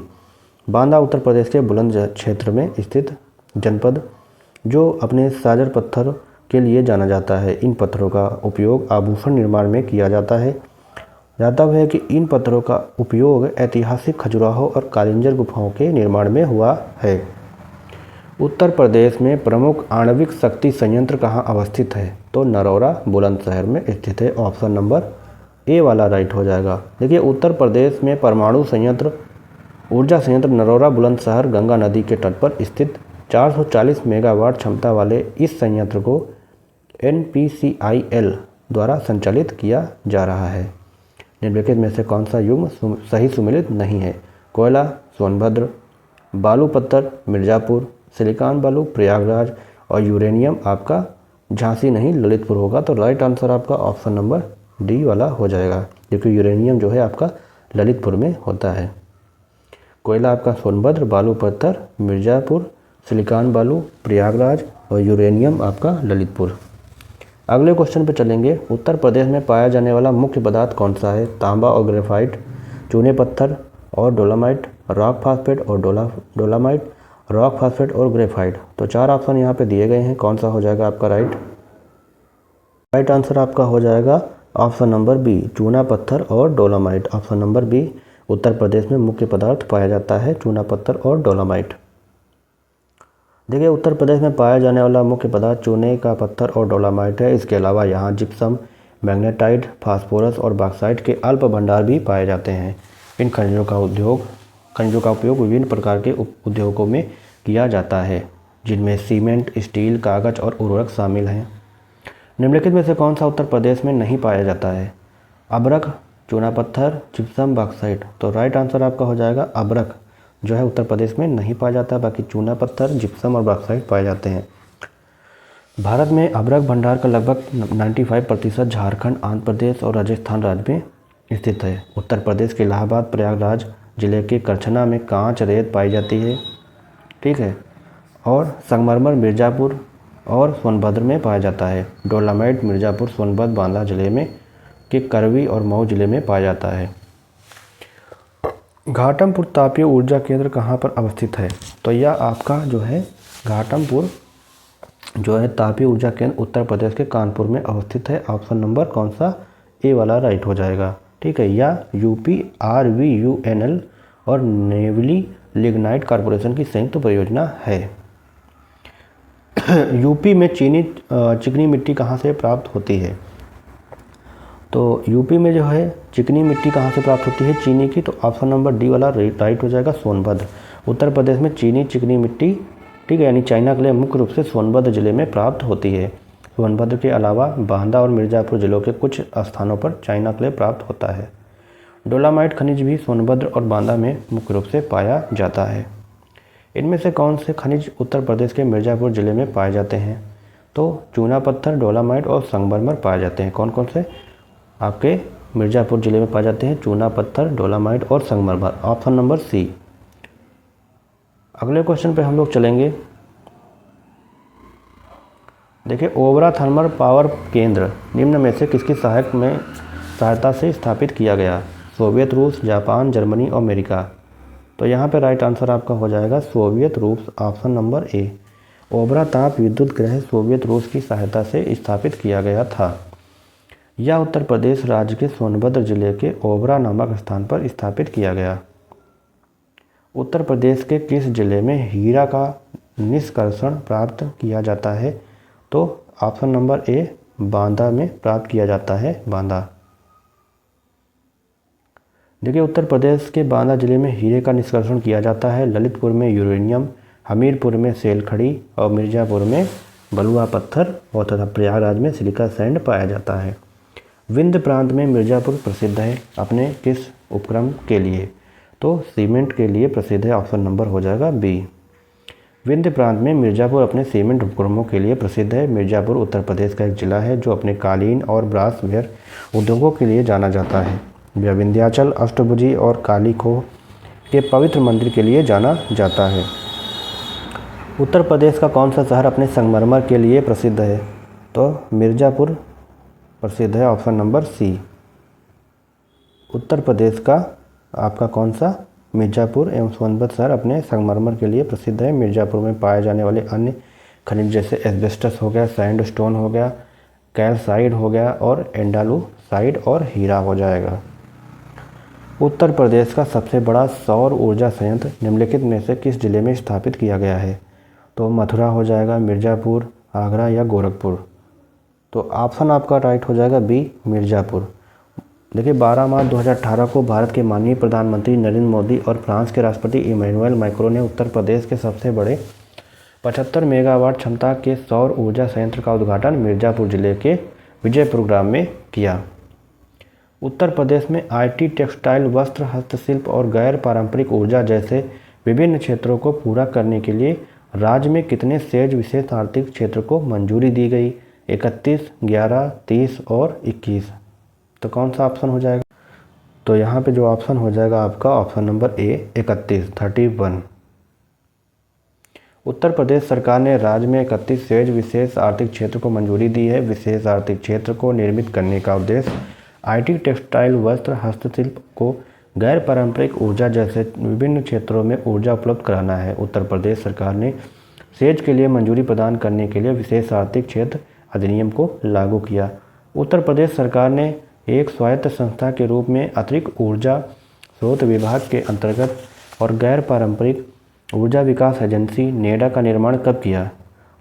Banda Uttar Pradesh के बुलंद क्षेत्र में स्थित जनपद जो अपने साजर पत्थर के लिए जाना जाता है। इन पत्थरों का उपयोग आभूषण निर्माण में किया जाता है। ज्ञातव्य है कि इन पत्थरों का उपयोग ऐतिहासिक खजुराहो और कालिंजर गुफाओं के निर्माण में हुआ है। उत्तर प्रदेश में प्रमुख आणविक शक्ति संयंत्र कहाँ अवस्थित है? तो नरौरा बुलंदशहर में स्थित है। ऑप्शन नंबर ए वाला राइट हो जाएगा। देखिए उत्तर प्रदेश में परमाणु संयंत्र ऊर्जा संयंत्र नरौरा बुलंदशहर गंगा नदी के तट पर स्थित 440 मेगावाट क्षमता वाले इस संयंत्र को NPCIL द्वारा संचालित किया जा रहा है। निम्नलिखित में से कौन सा युग्म सही सुमेलित नहीं है? कोयला सोनभद्र, बालू पत्थर मिर्ज़ापुर, सिलिकॉन बालू प्रयागराज और यूरेनियम आपका झांसी नहीं ललितपुर होगा। तो राइट आंसर आपका ऑप्शन नंबर डी वाला हो जाएगा, क्योंकि यूरेनियम जो है आपका ललितपुर में होता है। कोयला आपका सोनभद्र, बालू पत्थर मिर्ज़ापुर, सिलिकॉन बालू प्रयागराज और यूरेनियम आपका ललितपुर। अगले क्वेश्चन पे चलेंगे। उत्तर प्रदेश में पाया जाने वाला मुख्य पदार्थ कौन सा है? तांबा और ग्रेफाइट, चूने पत्थर और डोलामाइट, रॉक फास्फेट और डोलामाइट, रॉक फास्फेट और ग्रेफाइट। तो 4 ऑप्शन यहाँ पे दिए गए हैं, कौन सा हो जाएगा आपका राइट आंसर आपका हो जाएगा ऑप्शन नंबर बी, चूना पत्थर और dolomite. Option number B, Uttar Pradesh में मुख्य पदार्थ पाया जाता है चूना पत्थर और डोलामाइट। देखिए उत्तर प्रदेश में पाया जाने वाला मुख्य पदार्थ चूने का पत्थर और डोलामाइट है। इसके अलावा यहाँ जिप्सम, मैग्नेटाइट, फास्फोरस और बॉक्साइट के अल्प भंडार भी पाए जाते हैं। इन खनिजों का उपयोग विभिन्न प्रकार के उद्योगों में किया जाता है, जिनमें सीमेंट, स्टील, कागज और उर्वरक शामिल हैं। निम्नलिखित में से कौन सा उत्तर प्रदेश में नहीं पाया जाता है? अब्रक, चूना पत्थर, जिप्सम, बॉक्साइट। तो राइट आंसर आपका हो जाएगा अब्रक जो है उत्तर प्रदेश में नहीं पाया जाता, बाकी चूना पत्थर, जिप्सम और बॉक्साइट पाए जाते हैं। भारत में अब्रक भंडार का लगभग 95% झारखंड, आंध्र प्रदेश और राजस्थान राज्य में स्थित है। उत्तर प्रदेश के इलाहाबाद प्रयागराज जिले के करछना में कांच रेत पाई जाती है, ठीक है, और संगमरमर मिर्ज़ापुर और सोनभद्र में पाया जाता है। डोलामाइट मिर्ज़ापुर, सोनभद्र, बांदा जिले में के करवी और मऊ जिले में पाया जाता है। घाटमपुर तापीय ऊर्जा केंद्र कहाँ पर अवस्थित है? तो यह आपका जो है घाटमपुर जो है तापीय ऊर्जा केंद्र उत्तर प्रदेश के कानपुर में अवस्थित है। ऑप्शन नंबर कौन सा? ए वाला राइट हो जाएगा, ठीक है। या UPRVUNL और नेवली लिग्नाइट कॉरपोरेशन की संयुक्त परियोजना है। यूपी में चिकनी मिट्टी कहाँ से प्राप्त होती है? तो यूपी में जो है चिकनी मिट्टी कहाँ से प्राप्त होती है? चीनी की। तो ऑप्शन नंबर डी वाला राइट हो जाएगा, सोनभद्र। उत्तर प्रदेश में चिकनी मिट्टी, ठीक है, यानी चाइना क्ले मुख्य रूप से सोनभद्र जिले में प्राप्त होती है। सोनभद्र के अलावा बांदा और मिर्ज़ापुर जिलों के कुछ स्थानों पर चाइना क्ले प्राप्त होता है। डोलामाइट खनिज भी सोनभद्र और बांदा में मुख्य रूप से पाया जाता है। इनमें से कौन से खनिज उत्तर प्रदेश के मिर्ज़ापुर जिले में पाए जाते हैं? तो चूना पत्थर, डोलामाइट और संगमरमर पाए जाते हैं। कौन कौन से आपके मिर्ज़ापुर जिले में पाए जाते हैं? चूना पत्थर, डोलामाइट और संगमरमर। Option number C. अगले क्वेश्चन पे हम लोग चलेंगे। देखिए ओबरा थर्मल पावर केंद्र निम्न में से किसकी सहायता से स्थापित किया गया? सोवियत रूस, जापान, जर्मनी और अमेरिका। तो यहाँ पे राइट आंसर आपका हो जाएगा सोवियत रूस। Option number A. ओबरा ताप विद्युत ग्रह सोवियत रूस की सहायता से स्थापित किया गया था। यह उत्तर प्रदेश राज्य के सोनभद्र जिले के ओबरा नामक स्थान पर स्थापित किया गया। उत्तर प्रदेश के किस जिले में हीरा का निष्कर्षण प्राप्त किया जाता है? तो ऑप्शन नंबर ए, बांदा में प्राप्त किया जाता है, बांदा। देखिए उत्तर प्रदेश के बांदा जिले में हीरे का निष्कर्षण किया जाता है। ललितपुर में यूरेनियम, हमीरपुर में सेलखड़ी और मिर्ज़ापुर में बलुआ पत्थर और तथा प्रयागराज में सिलिका सैंड पाया जाता है। विंध्य प्रांत में मिर्ज़ापुर प्रसिद्ध है अपने किस उपक्रम के लिए? तो सीमेंट के लिए प्रसिद्ध है। ऑप्शन नंबर हो जाएगा बी। विंध्य प्रांत में मिर्ज़ापुर अपने सीमेंट उपक्रमों के लिए प्रसिद्ध है। मिर्ज़ापुर उत्तर प्रदेश का एक जिला है जो अपने कालीन और ब्रासवेयर उद्योगों के लिए जाना जाता है। यह विंध्याचल, अष्टभुजी और काली खोह के पवित्र मंदिर के लिए जाना जाता है। उत्तर प्रदेश का कौन सा शहर अपने संगमरमर के लिए प्रसिद्ध है? तो मिर्ज़ापुर प्रसिद्ध है। ऑप्शन नंबर सी। उत्तर प्रदेश का आपका कौन सा? मिर्ज़ापुर एवं सोनभद्र शहर अपने संगमरमर के लिए प्रसिद्ध है। मिर्ज़ापुर में पाए जाने वाले अन्य खनिज जैसे एस्बेस्टस हो गया, सैंडस्टोन हो गया, कैल्साइड हो गया और एंडालुसाइड और हीरा हो जाएगा। उत्तर प्रदेश का सबसे बड़ा सौर ऊर्जा संयंत्र निम्नलिखित में से किस जिले में स्थापित किया गया है? तो मथुरा हो जाएगा, मिर्ज़ापुर, आगरा या गोरखपुर। तो ऑप्शन आपका राइट हो जाएगा बी, मिर्ज़ापुर। देखिए 12 मार्च 2018 को भारत के माननीय प्रधानमंत्री नरेंद्र मोदी और फ्रांस के राष्ट्रपति इमैनुअल मैक्रों ने उत्तर प्रदेश के सबसे बड़े 75 मेगावाट क्षमता के सौर ऊर्जा संयंत्र का उद्घाटन मिर्ज़ापुर जिले के विजयपुर ग्राम में किया। उत्तर प्रदेश में आईटी, टेक्सटाइल, वस्त्र, हस्तशिल्प और गैर पारंपरिक ऊर्जा जैसे विभिन्न क्षेत्रों को पूरा करने के लिए राज्य में कितने सेज विशेष आर्थिक क्षेत्र को मंजूरी दी गई? 31, 11, 30 और 21। तो कौन सा ऑप्शन हो जाएगा? तो यहाँ पे जो ऑप्शन हो जाएगा आपका option number A, 31, 31। Uttar Pradesh सरकार ने राज्य में 31 सेज विशेष आर्थिक क्षेत्र को मंजूरी दी है। विशेष आर्थिक क्षेत्र को निर्मित करने का उद्देश्य आईटी, टेक्सटाइल, वस्त्र, हस्तशिल्प को गैर पारंपरिक ऊर्जा जैसे विभिन्न क्षेत्रों में ऊर्जा उपलब्ध कराना है। उत्तर प्रदेश सरकार ने सेज के लिए मंजूरी प्रदान करने के लिए विशेष आर्थिक क्षेत्र अधिनियम को लागू किया। उत्तर प्रदेश सरकार ने एक स्वायत्त संस्था के रूप में अतिरिक्त ऊर्जा स्रोत विभाग के अंतर्गत और गैर पारंपरिक ऊर्जा विकास एजेंसी नेडा का निर्माण कब किया?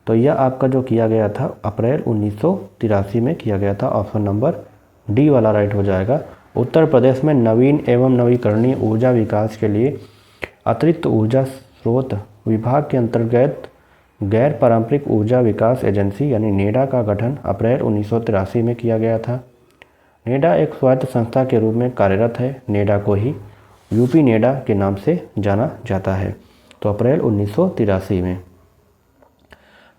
तो यह आपका जो किया गया था अप्रैल 1983 में किया गया था। ऑप्शन नंबर डी वाला राइट हो जाएगा। उत्तर प्रदेश में नवीन एवं नवीकरणीय ऊर्जा विकास के लिए अतिरिक्त ऊर्जा स्रोत विभाग के अंतर्गत गैर पारंपरिक ऊर्जा विकास एजेंसी यानी नेडा का गठन अप्रैल 1983 में किया गया था। नेडा एक स्वायत्त संस्था के रूप में कार्यरत है। नेडा को ही यूपी नेडा के नाम से जाना जाता है। तो अप्रैल 1983 में।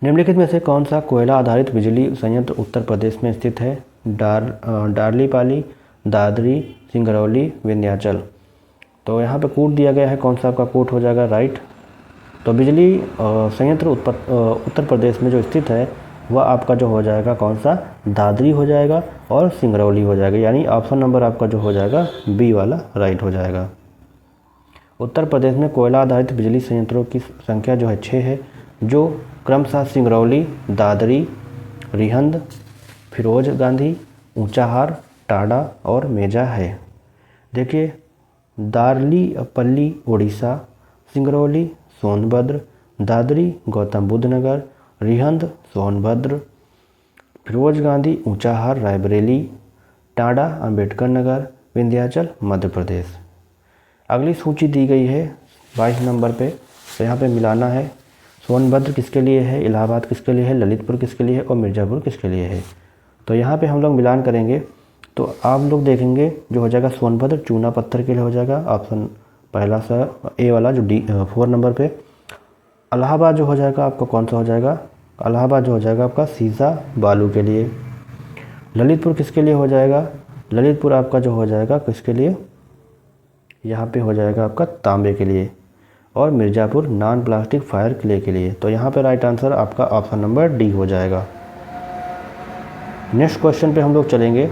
निम्नलिखित में से कौन सा कोयला आधारित बिजली संयंत्र उत्तर प्रदेश में स्थित है? डार्लीपाली, दादरी, सिंगरौली, विंध्याचल। तो यहाँ पे कोड दिया गया है, कौन सा आपका कोड हो जाएगा राइट? तो बिजली संयंत्र उत्तर प्रदेश में जो स्थित है वह आपका जो हो जाएगा कौन सा? दादरी हो जाएगा और सिंगरौली हो जाएगा, यानी ऑप्शन नंबर आपका जो हो जाएगा बी वाला राइट हो जाएगा। उत्तर प्रदेश में कोयला आधारित बिजली संयंत्रों की संख्या जो है 6 है, जो क्रमशः सिंगरौली, दादरी, रिहंद, फिरोज गांधी, ऊंचाहार, टाडा और मेजा है। देखिए दार्लीपल्ली उड़ीसा, सिंगरौली सोनभद्र, दादरी गौतम बुद्ध नगर, रिहंद सोनभद्र, फिरोज गांधी ऊंचाहार रायबरेली, टाडा अंबेडकर नगर, विंध्याचल मध्य प्रदेश। अगली सूची दी गई है 22 नंबर पे, तो यहाँ पे मिलाना है। सोनभद्र किसके लिए है, इलाहाबाद किसके लिए है, ललितपुर किसके लिए है और मिर्ज़ापुर किसके लिए है। तो यहाँ पे हम लोग मिलान करेंगे तो आप लोग देखेंगे जो हो जाएगा सोनभद्र चूना पत्थर के लिए हो जाएगा ऑप्शन पहला सा ए वाला जो 4 नंबर पे। इलाहाबाद जो हो जाएगा आपका कौन सा हो जाएगा? इलाहाबाद जो हो जाएगा आपका सीसा बालू के लिए। ललितपुर किसके लिए हो जाएगा? ललितपुर आपका जो हो जाएगा किसके लिए? यहाँ पे हो जाएगा आपका तांबे के लिए। और Mirzapur non plastic fire clay के लिए। तो यहाँ पे राइट आंसर आपका ऑप्शन नंबर डी हो जाएगा। नेक्स्ट क्वेश्चन पे हम लोग चलेंगे।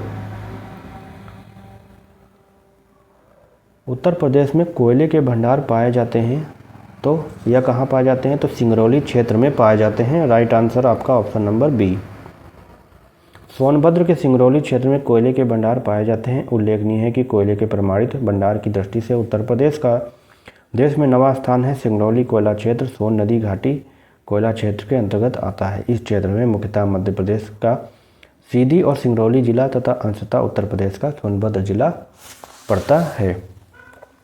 उत्तर प्रदेश में कोयले के भंडार पाए जाते हैं, तो यह कहाँ पाए जाते हैं? तो सिंगरौली क्षेत्र में पाए जाते हैं। राइट आंसर आपका ऑप्शन नंबर बी। सोनभद्र के सिंगरौली क्षेत्र में कोयले के भंडार पाए जाते हैं। उल्लेखनीय है कि कोयले के प्रमाणित भंडार की दृष्टि से उत्तर प्रदेश का देश में 9वां स्थान है। सिंगरौली कोयला क्षेत्र सोन नदी घाटी कोयला क्षेत्र के अंतर्गत आता है। इस क्षेत्र में मुख्यतः मध्य प्रदेश का सीधी और सिंगरौली जिला तथा अंशतः उत्तर प्रदेश का सोनभद्र जिला पड़ता है।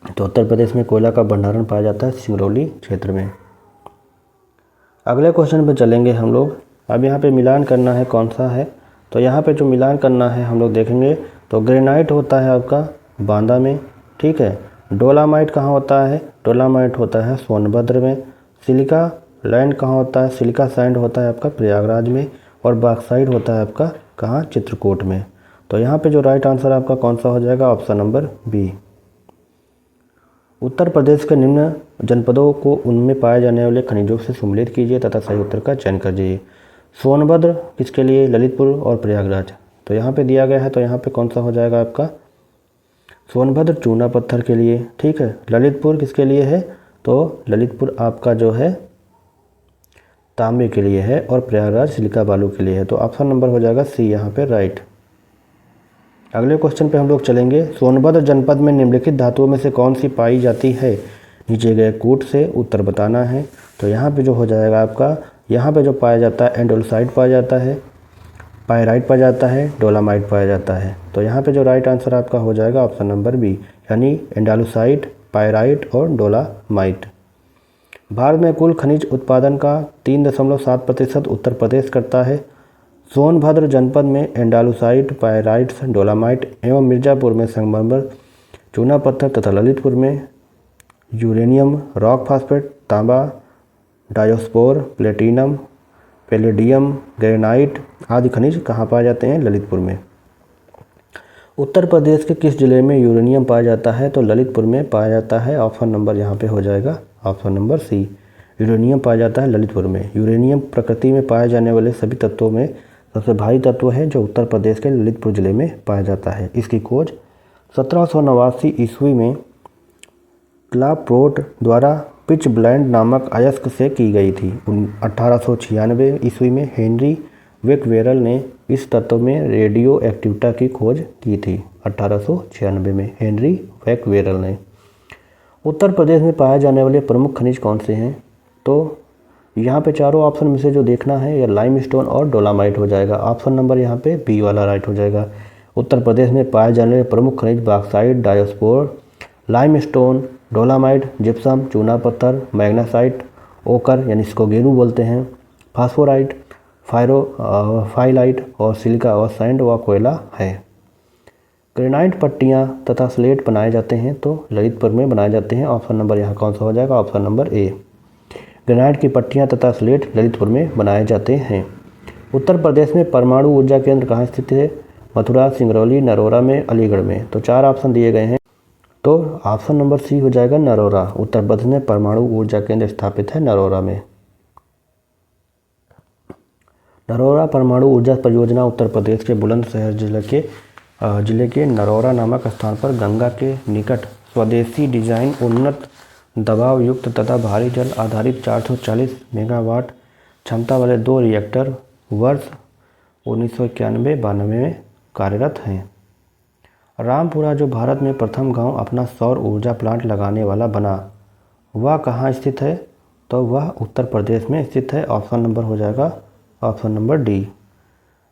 तो उत्तर प्रदेश में कोयला का भंडारण पाया जाता है सिंगरौली क्षेत्र में। अगले क्वेश्चन पे चलेंगे हम लोग। अब यहाँ पे मिलान करना है कौन सा है? तो यहाँ पे जो मिलान करना है हम लोग देखेंगे तो ग्रेनाइट होता है आपका बांदा में, ठीक है। डोलामाइट कहाँ होता है? डोलामाइट होता है सोनभद्र में। सिलिका लैंड कहाँ होता है? सिलिका सैंड होता है आपका प्रयागराज में। और बॉक्साइट होता है आपका कहाँ? चित्रकूट में। तो यहाँ पे जो राइट आंसर आपका कौन सा हो जाएगा? Option number B. Uttar Pradesh के निम्न जनपदों को उनमें पाए जाने वाले खनिजों से सम्मिलित कीजिए तथा सही उत्तर का चयन कीजिए। सोनभद्र किसके लिए? ललितपुर और प्रयागराज। तो यहाँ पे दिया गया है, तो यहाँ पे कौन सा हो जाएगा आपका? सोनभद्र चूना पत्थर के लिए, ठीक है। ललितपुर किसके लिए है? तो ललितपुर आपका जो है तांबे के लिए है और प्रयागराज सिलिका बालू के लिए है। तो ऑप्शन नंबर हो जाएगा सी यहाँ पे राइट। अगले क्वेश्चन पे हम लोग चलेंगे। सोनभद्र जनपद में निम्नलिखित धातुओं में से कौन सी पाई जाती है? नीचे गए कूट से उत्तर बताना है। तो यहाँ पे जो हो जाएगा आपका, यहाँ पे जो पाया जाता है एंडोलसाइट पाया जाता है, पायराइट पाया जाता है, डोलामाइट पाया जाता है। तो यहाँ पे जो राइट आंसर आपका हो जाएगा ऑप्शन नंबर बी, यानी एंडालुसाइट, पायराइट और डोलामाइट। भारत में कुल खनिज उत्पादन का 3.7% उत्तर प्रदेश करता है। सोनभद्र जनपद में एंडालुसाइट, पायराइट, डोलामाइट एवं मिर्ज़ापुर में संगमरमर, चूना पत्थर तथा ललितपुर में यूरेनियम, रॉक फास्फेट, तांबा, डायोस्पोर, प्लेटिनम, पैलेडियम, ग्रेनाइट आदि खनिज कहाँ पाए जाते हैं? ललितपुर में। उत्तर प्रदेश के किस जिले में यूरेनियम पाया जाता है? तो ललितपुर में पाया जाता है। ऑप्शन नंबर यहाँ पे हो जाएगा ऑप्शन नंबर सी, यूरेनियम पाया जाता है ललितपुर में। यूरेनियम प्रकृति में पाए जाने वाले सभी तत्वों में सबसे भारी तत्व है जो उत्तर प्रदेश के ललितपुर जिले में पाया जाता है। इसकी खोज 1789 ईस्वी में क्लाप्रोट द्वारा पिच ब्लेंड नामक अयस्क से की गई थी। 1896 ईस्वी में हेनरी बेकवेरल ने इस तत्व में रेडियो एक्टिविटी की खोज की थी। 1896 में हेनरी बेकवेरल ने। उत्तर प्रदेश में पाए जाने वाले प्रमुख खनिज कौन से हैं? तो यहाँ पे चारों ऑप्शन में से जो देखना है या लाइमस्टोन और डोलामाइट हो जाएगा। ऑप्शन नंबर यहाँ पे बी वाला राइट हो जाएगा। उत्तर प्रदेश में पाए जाने वाले प्रमुख खनिज बॉक्साइट, डायोस्पोर, लाइमस्टोन, डोलामाइट, जिप्सम, चूना पत्थर, मैग्नेसाइट, ओकर यानी इसको गेरू बोलते हैं, फास्फोराइट, फाइलाइट और सिलिका और सैंड व कोयला है। ग्रेनाइट पट्टियाँ तथा स्लेट बनाए जाते हैं तो ललितपुर में बनाए जाते हैं। ऑप्शन नंबर यहाँ कौन सा हो जाएगा? ऑप्शन नंबर ए, ग्रेनाइट की पट्टियाँ तथा स्लेट ललितपुर में बनाए जाते हैं। उत्तर प्रदेश में परमाणु ऊर्जा केंद्र कहाँ स्थित है? मथुरा, सिंगरौली, नरोरा में, अलीगढ़ में। तो चार ऑप्शन दिए गए हैं, तो ऑप्शन नंबर सी हो जाएगा नरोरा। उत्तर प्रदेश में परमाणु ऊर्जा केंद्र स्थापित है नरोरा में। नरोरा परमाणु ऊर्जा परियोजना उत्तर प्रदेश के बुलंदशहर जिले के नरोरा नामक स्थान पर गंगा के निकट स्वदेशी डिजाइन, उन्नत दबाव युक्त तथा भारी जल आधारित 440 मेगावाट क्षमता वाले 2 रिएक्टर वर्ष 1991-92 में कार्यरत हैं। रामपुरा जो भारत में प्रथम गांव अपना सौर ऊर्जा प्लांट लगाने वाला बना, वह कहाँ स्थित है? तो वह उत्तर प्रदेश में स्थित है। ऑप्शन नंबर हो जाएगा ऑप्शन नंबर डी।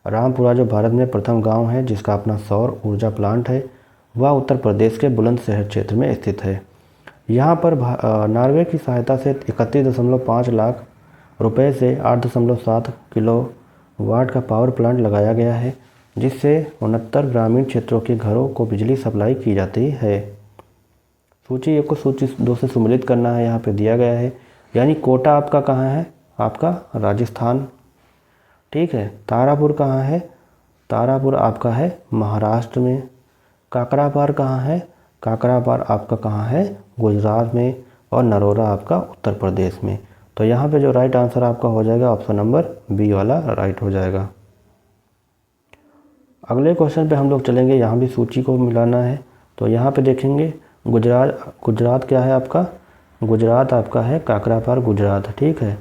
रामपुरा जो भारत में प्रथम गांव है जिसका अपना सौर ऊर्जा प्लांट है, वह उत्तर प्रदेश के बुलंदशहर क्षेत्र में स्थित है। यहाँ पर नॉर्वे की सहायता से 31.5 लाख रुपए से 8.7 किलोवाट का पावर प्लांट लगाया गया है, जिससे 69 ग्रामीण क्षेत्रों के घरों को बिजली सप्लाई की जाती है। सूची 1 को सूची 2 से सम्मिलित करना है, यहाँ पे दिया गया है। यानी कोटा आपका कहाँ है? आपका राजस्थान, ठीक है। तारापुर कहाँ है? तारापुर आपका है महाराष्ट्र में। काकरापार कहाँ है? काकरापार आपका कहाँ है? गुजरात में। और नरोरा आपका उत्तर प्रदेश में। तो यहाँ पे जो राइट आंसर आपका हो जाएगा ऑप्शन नंबर बी वाला राइट हो जाएगा। अगले क्वेश्चन पे हम लोग चलेंगे, यहाँ भी सूची को मिलाना है। तो यहाँ पे देखेंगे गुजरात क्या है आपका? गुजरात आपका है काकरापार गुजरात, ठीक है,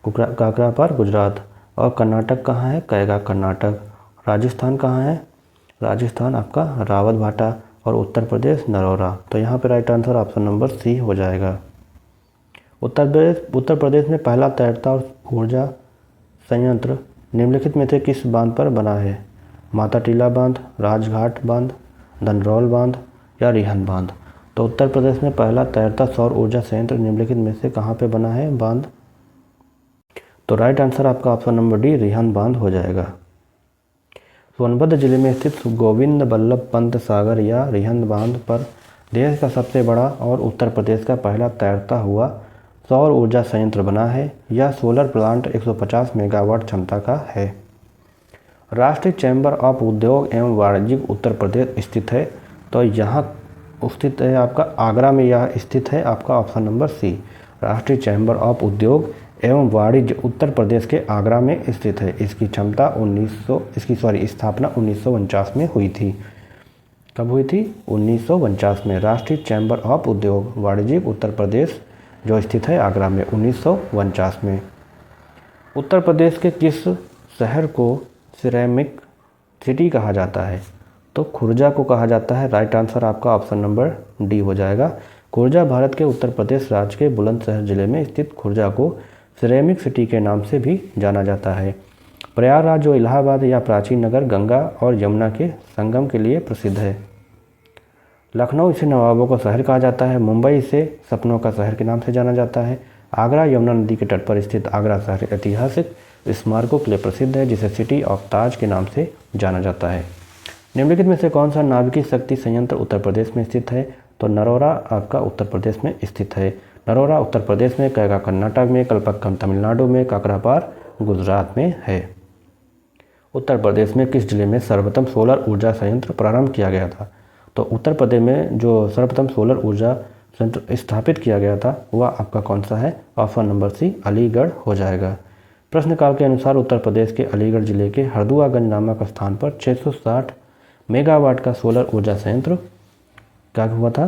काकरापार गुजरात। और कर्नाटक कहाँ है? कैगा कर्नाटक। राजस्थान कहाँ है? राजस्थान आपका रावतभाटा। और उत्तर प्रदेश नरोरा। तो यहाँ पे right answer option number C हो जाएगा। उत्तर प्रदेश में पहला तैरता ऊर्जा संयंत्र निम्नलिखित में से किस बांध पर बना है? माता टीला बांध, राजघाट बांध, धनरौल बांध या रिहंद बांध। तो उत्तर प्रदेश में पहला तैरता सौर ऊर्जा संयंत्र निम्नलिखित में से कहाँ पे बना है बांध? तो राइट आंसर आपका ऑप्शन नंबर डी रिहंद बांध हो जाएगा। सोनभद्र जिले में स्थित गोविंद बल्लभ पंत सागर या रिहंद बांध पर देश का सबसे बड़ा और उत्तर प्रदेश का पहला तैरता हुआ सौर ऊर्जा संयंत्र बना है। यह सोलर प्लांट 150 मेगावाट क्षमता का है। राष्ट्रीय चैम्बर ऑफ उद्योग एवं वाणिज्य उत्तर प्रदेश स्थित है। तो यहाँ स्थित है आपका आगरा में, यह स्थित है आपका ऑप्शन नंबर सी। राष्ट्रीय चैम्बर ऑफ उद्योग एवं वाणिज्य उत्तर प्रदेश के आगरा में स्थित है। इसकी क्षमता स्थापना 1949 में हुई थी। कब हुई थी? 1949 में। राष्ट्रीय चैम्बर ऑफ उद्योग वाणिज्य उत्तर प्रदेश जो स्थित है आगरा में 1949 में। उत्तर प्रदेश के किस शहर को सिरेमिक सिटी कहा जाता है? तो खुर्जा को कहा जाता है। राइट आंसर आपका ऑप्शन नंबर डी हो जाएगा। खुर्जा भारत के उत्तर प्रदेश राज्य के बुलंदशहर जिले में स्थित खुर्जा को सिरेमिक सिटी के नाम से भी जाना जाता है। प्रयागराज जो इलाहाबाद या प्राचीन नगर गंगा और यमुना के संगम के लिए प्रसिद्ध है। लखनऊ इसे नवाबों का शहर कहा जाता है। मुंबई इसे सपनों का शहर के नाम से जाना जाता है। आगरा यमुना नदी के तट पर स्थित आगरा शहर ऐतिहासिक स्मारकों के लिए प्रसिद्ध है, जिसे सिटी ऑफ ताज के नाम से जाना जाता है। निम्नलिखित में से कौन सा नाभिकीय शक्ति संयंत्र उत्तर प्रदेश में स्थित है? तो नरोरा आपका उत्तर प्रदेश में स्थित है। नरोरा उत्तर प्रदेश में, कैगा कर्नाटक में, कलपक्कम तमिलनाडु में, काकरापार गुजरात में है। उत्तर प्रदेश में किस जिले में सर्वप्रथम सोलर ऊर्जा संयंत्र प्रारंभ किया गया था? तो उत्तर प्रदेश में जो सर्वप्रथम सोलर ऊर्जा संयंत्र स्थापित किया गया था वह आपका कौन सा है? ऑप्शन नंबर सी अलीगढ़ हो जाएगा। प्रश्नकाल के अनुसार उत्तर प्रदेश के अलीगढ़ जिले के हरदुआगंज नामक स्थान पर 660 मेगावाट का सोलर ऊर्जा संयंत्र क्या हुआ था?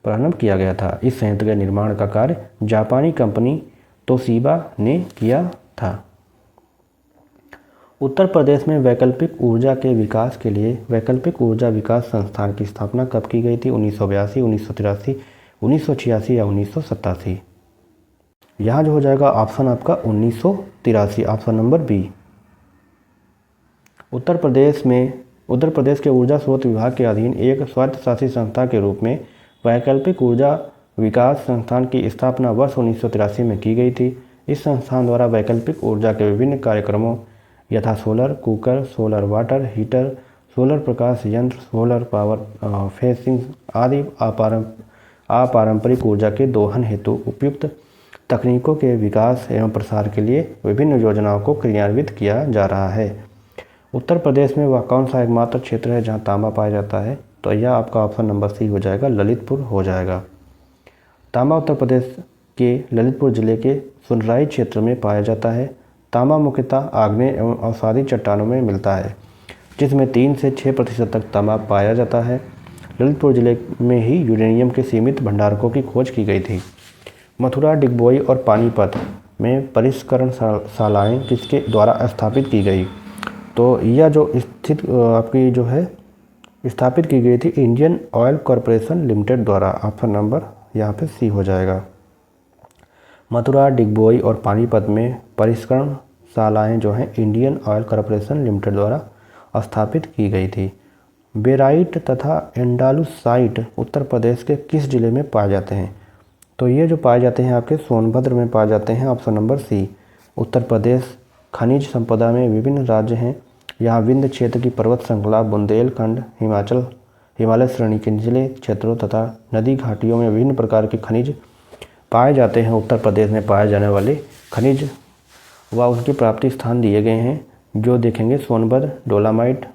प्रारंभ किया गया था। इस संयंत्र के निर्माण का कार्य जापानी कंपनी तोशिबा ने किया था। उत्तर प्रदेश में वैकल्पिक ऊर्जा के विकास के लिए वैकल्पिक ऊर्जा विकास संस्थान की स्थापना कब की गई थी? 1982, 1983, 1986 या 1987? यहाँ जो हो जाएगा ऑप्शन आपका 1983, option number B. Uttar Pradesh के ऊर्जा स्रोत विभाग के अधीन एक स्वायत्तशासी संस्था के रूप में वैकल्पिक ऊर्जा विकास संस्थान की स्थापना वर्ष 1983 में की गई थी। इस संस्थान द्वारा वैकल्पिक ऊर्जा के विभिन्न कार्यक्रमों यथा solar cooker, solar water heater, solar प्रकाश यंत्र, सोलर पावर फेसिंग आदि अपारंपरिक ऊर्जा के दोहन हेतु उपयुक्त तकनीकों के विकास एवं प्रसार के लिए विभिन्न योजनाओं को क्रियान्वित किया जा रहा है। उत्तर प्रदेश में वह कौन सा एकमात्र क्षेत्र है जहां तांबा पाया जाता है? तो यह आपका ऑप्शन नंबर सी हो जाएगा, ललितपुर हो जाएगा। तांबा उत्तर प्रदेश के ललितपुर जिले के सुनराई क्षेत्र में पाया जाता है। तांबा मुख्यतः आग्नेय एवं अवसादी चट्टानों में मिलता है, जिसमें 3 से 6% तक तांबा पाया जाता है। ललितपुर जिले में ही यूरेनियम के सीमित भंडारकों की खोज की गई थी। मथुरा, डिगबोई और पानीपत में परिष्करण शालाएँ किसके द्वारा स्थापित की गई? तो यह जो स्थित आपकी जो है स्थापित की गई थी इंडियन ऑयल कॉरपोरेशन लिमिटेड द्वारा। ऑप्शन नंबर यहाँ पे सी हो जाएगा। मथुरा, डिगबोई और पानीपत में परिष्करण शालाएँ जो हैं इंडियन ऑयल कॉरपोरेशन लिमिटेड द्वारा स्थापित की गई थी। बेराइट तथा एंडालुसाइट उत्तर प्रदेश के किस जिले में पाए जाते हैं? तो ये जो पाए जाते हैं आपके सोनभद्र में पाए जाते हैं। ऑप्शन नंबर सी। उत्तर प्रदेश खनिज संपदा में विभिन्न राज्य हैं। यहाँ विंध्य क्षेत्र की पर्वत श्रृंखला, बुंदेलखंड, हिमालय श्रेणी के निचले क्षेत्रों तथा नदी घाटियों में विभिन्न प्रकार के खनिज पाए जाते हैं। उत्तर प्रदेश में पाए जाने वाले खनिज व उनके प्राप्ति स्थान दिए गए हैं, जो देखेंगे सोनभद्र, डोलामाइट,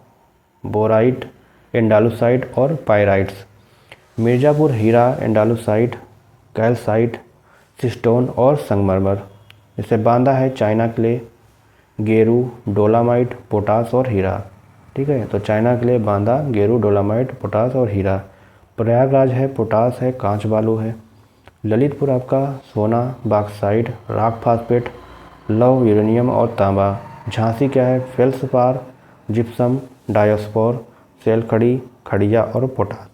बोराइट, एंडालुसाइट और पायराइट्स। मिर्ज़ापुर हीरा, एंडालुसाइट, कैल्साइट, सिस्टोन और संगमरमर। जैसे बांदा है चाइना क्ले, गेरू, डोलामाइट, पोटास और हीरा। ठीक है, तो चाइना क्ले, बांदा, गेरू, डोलामाइट, पोटास और हीरा। प्रयागराज है पोटास है, कांच बालू है। ललितपुर आपका सोना, बॉक्साइट, रॉक फास्फेट, लौह, यूरेनियम और तांबा। झांसी क्या है? फेल्सपार, जिप्सम, डायोस्पोर, सेल खड़ी, खड़िया और पोटास।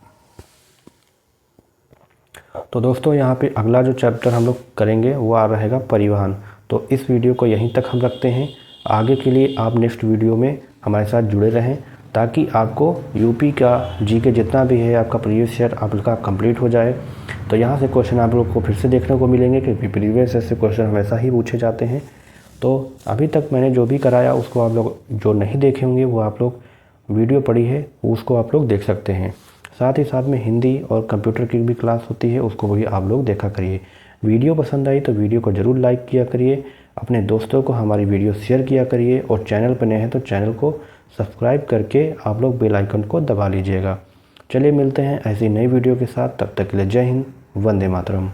तो दोस्तों यहाँ पे अगला जो चैप्टर हम लोग करेंगे वो आ रहेगा परिवहन। तो इस वीडियो को यहीं तक हम रखते हैं। आगे के लिए आप नेक्स्ट वीडियो में हमारे साथ जुड़े रहें, ताकि आपको यूपी का जीके जितना भी है आपका प्रीवियस ईयर आपका कंप्लीट हो जाए। तो यहाँ से क्वेश्चन आप लोग को फिर से देखने को मिलेंगे, क्योंकि प्रीवियस ईयर से क्वेश्चन हमेशा ही पूछे जाते हैं। तो अभी तक मैंने जो भी कराया उसको आप लोग जो नहीं देखे होंगे वो आप लोग वीडियो पड़ी है उसको आप लोग देख सकते हैं। साथ ही साथ में हिंदी और कंप्यूटर की भी क्लास होती है, उसको भी आप लोग देखा करिए। वीडियो पसंद आई तो वीडियो को ज़रूर लाइक किया करिए, अपने दोस्तों को हमारी वीडियो शेयर किया करिए, और चैनल पर नए हैं तो चैनल को सब्सक्राइब करके आप लोग बेल आइकन को दबा लीजिएगा। चलिए मिलते हैं ऐसी नई वीडियो के साथ, तब तक के लिए जय हिंद, वंदे मातरम।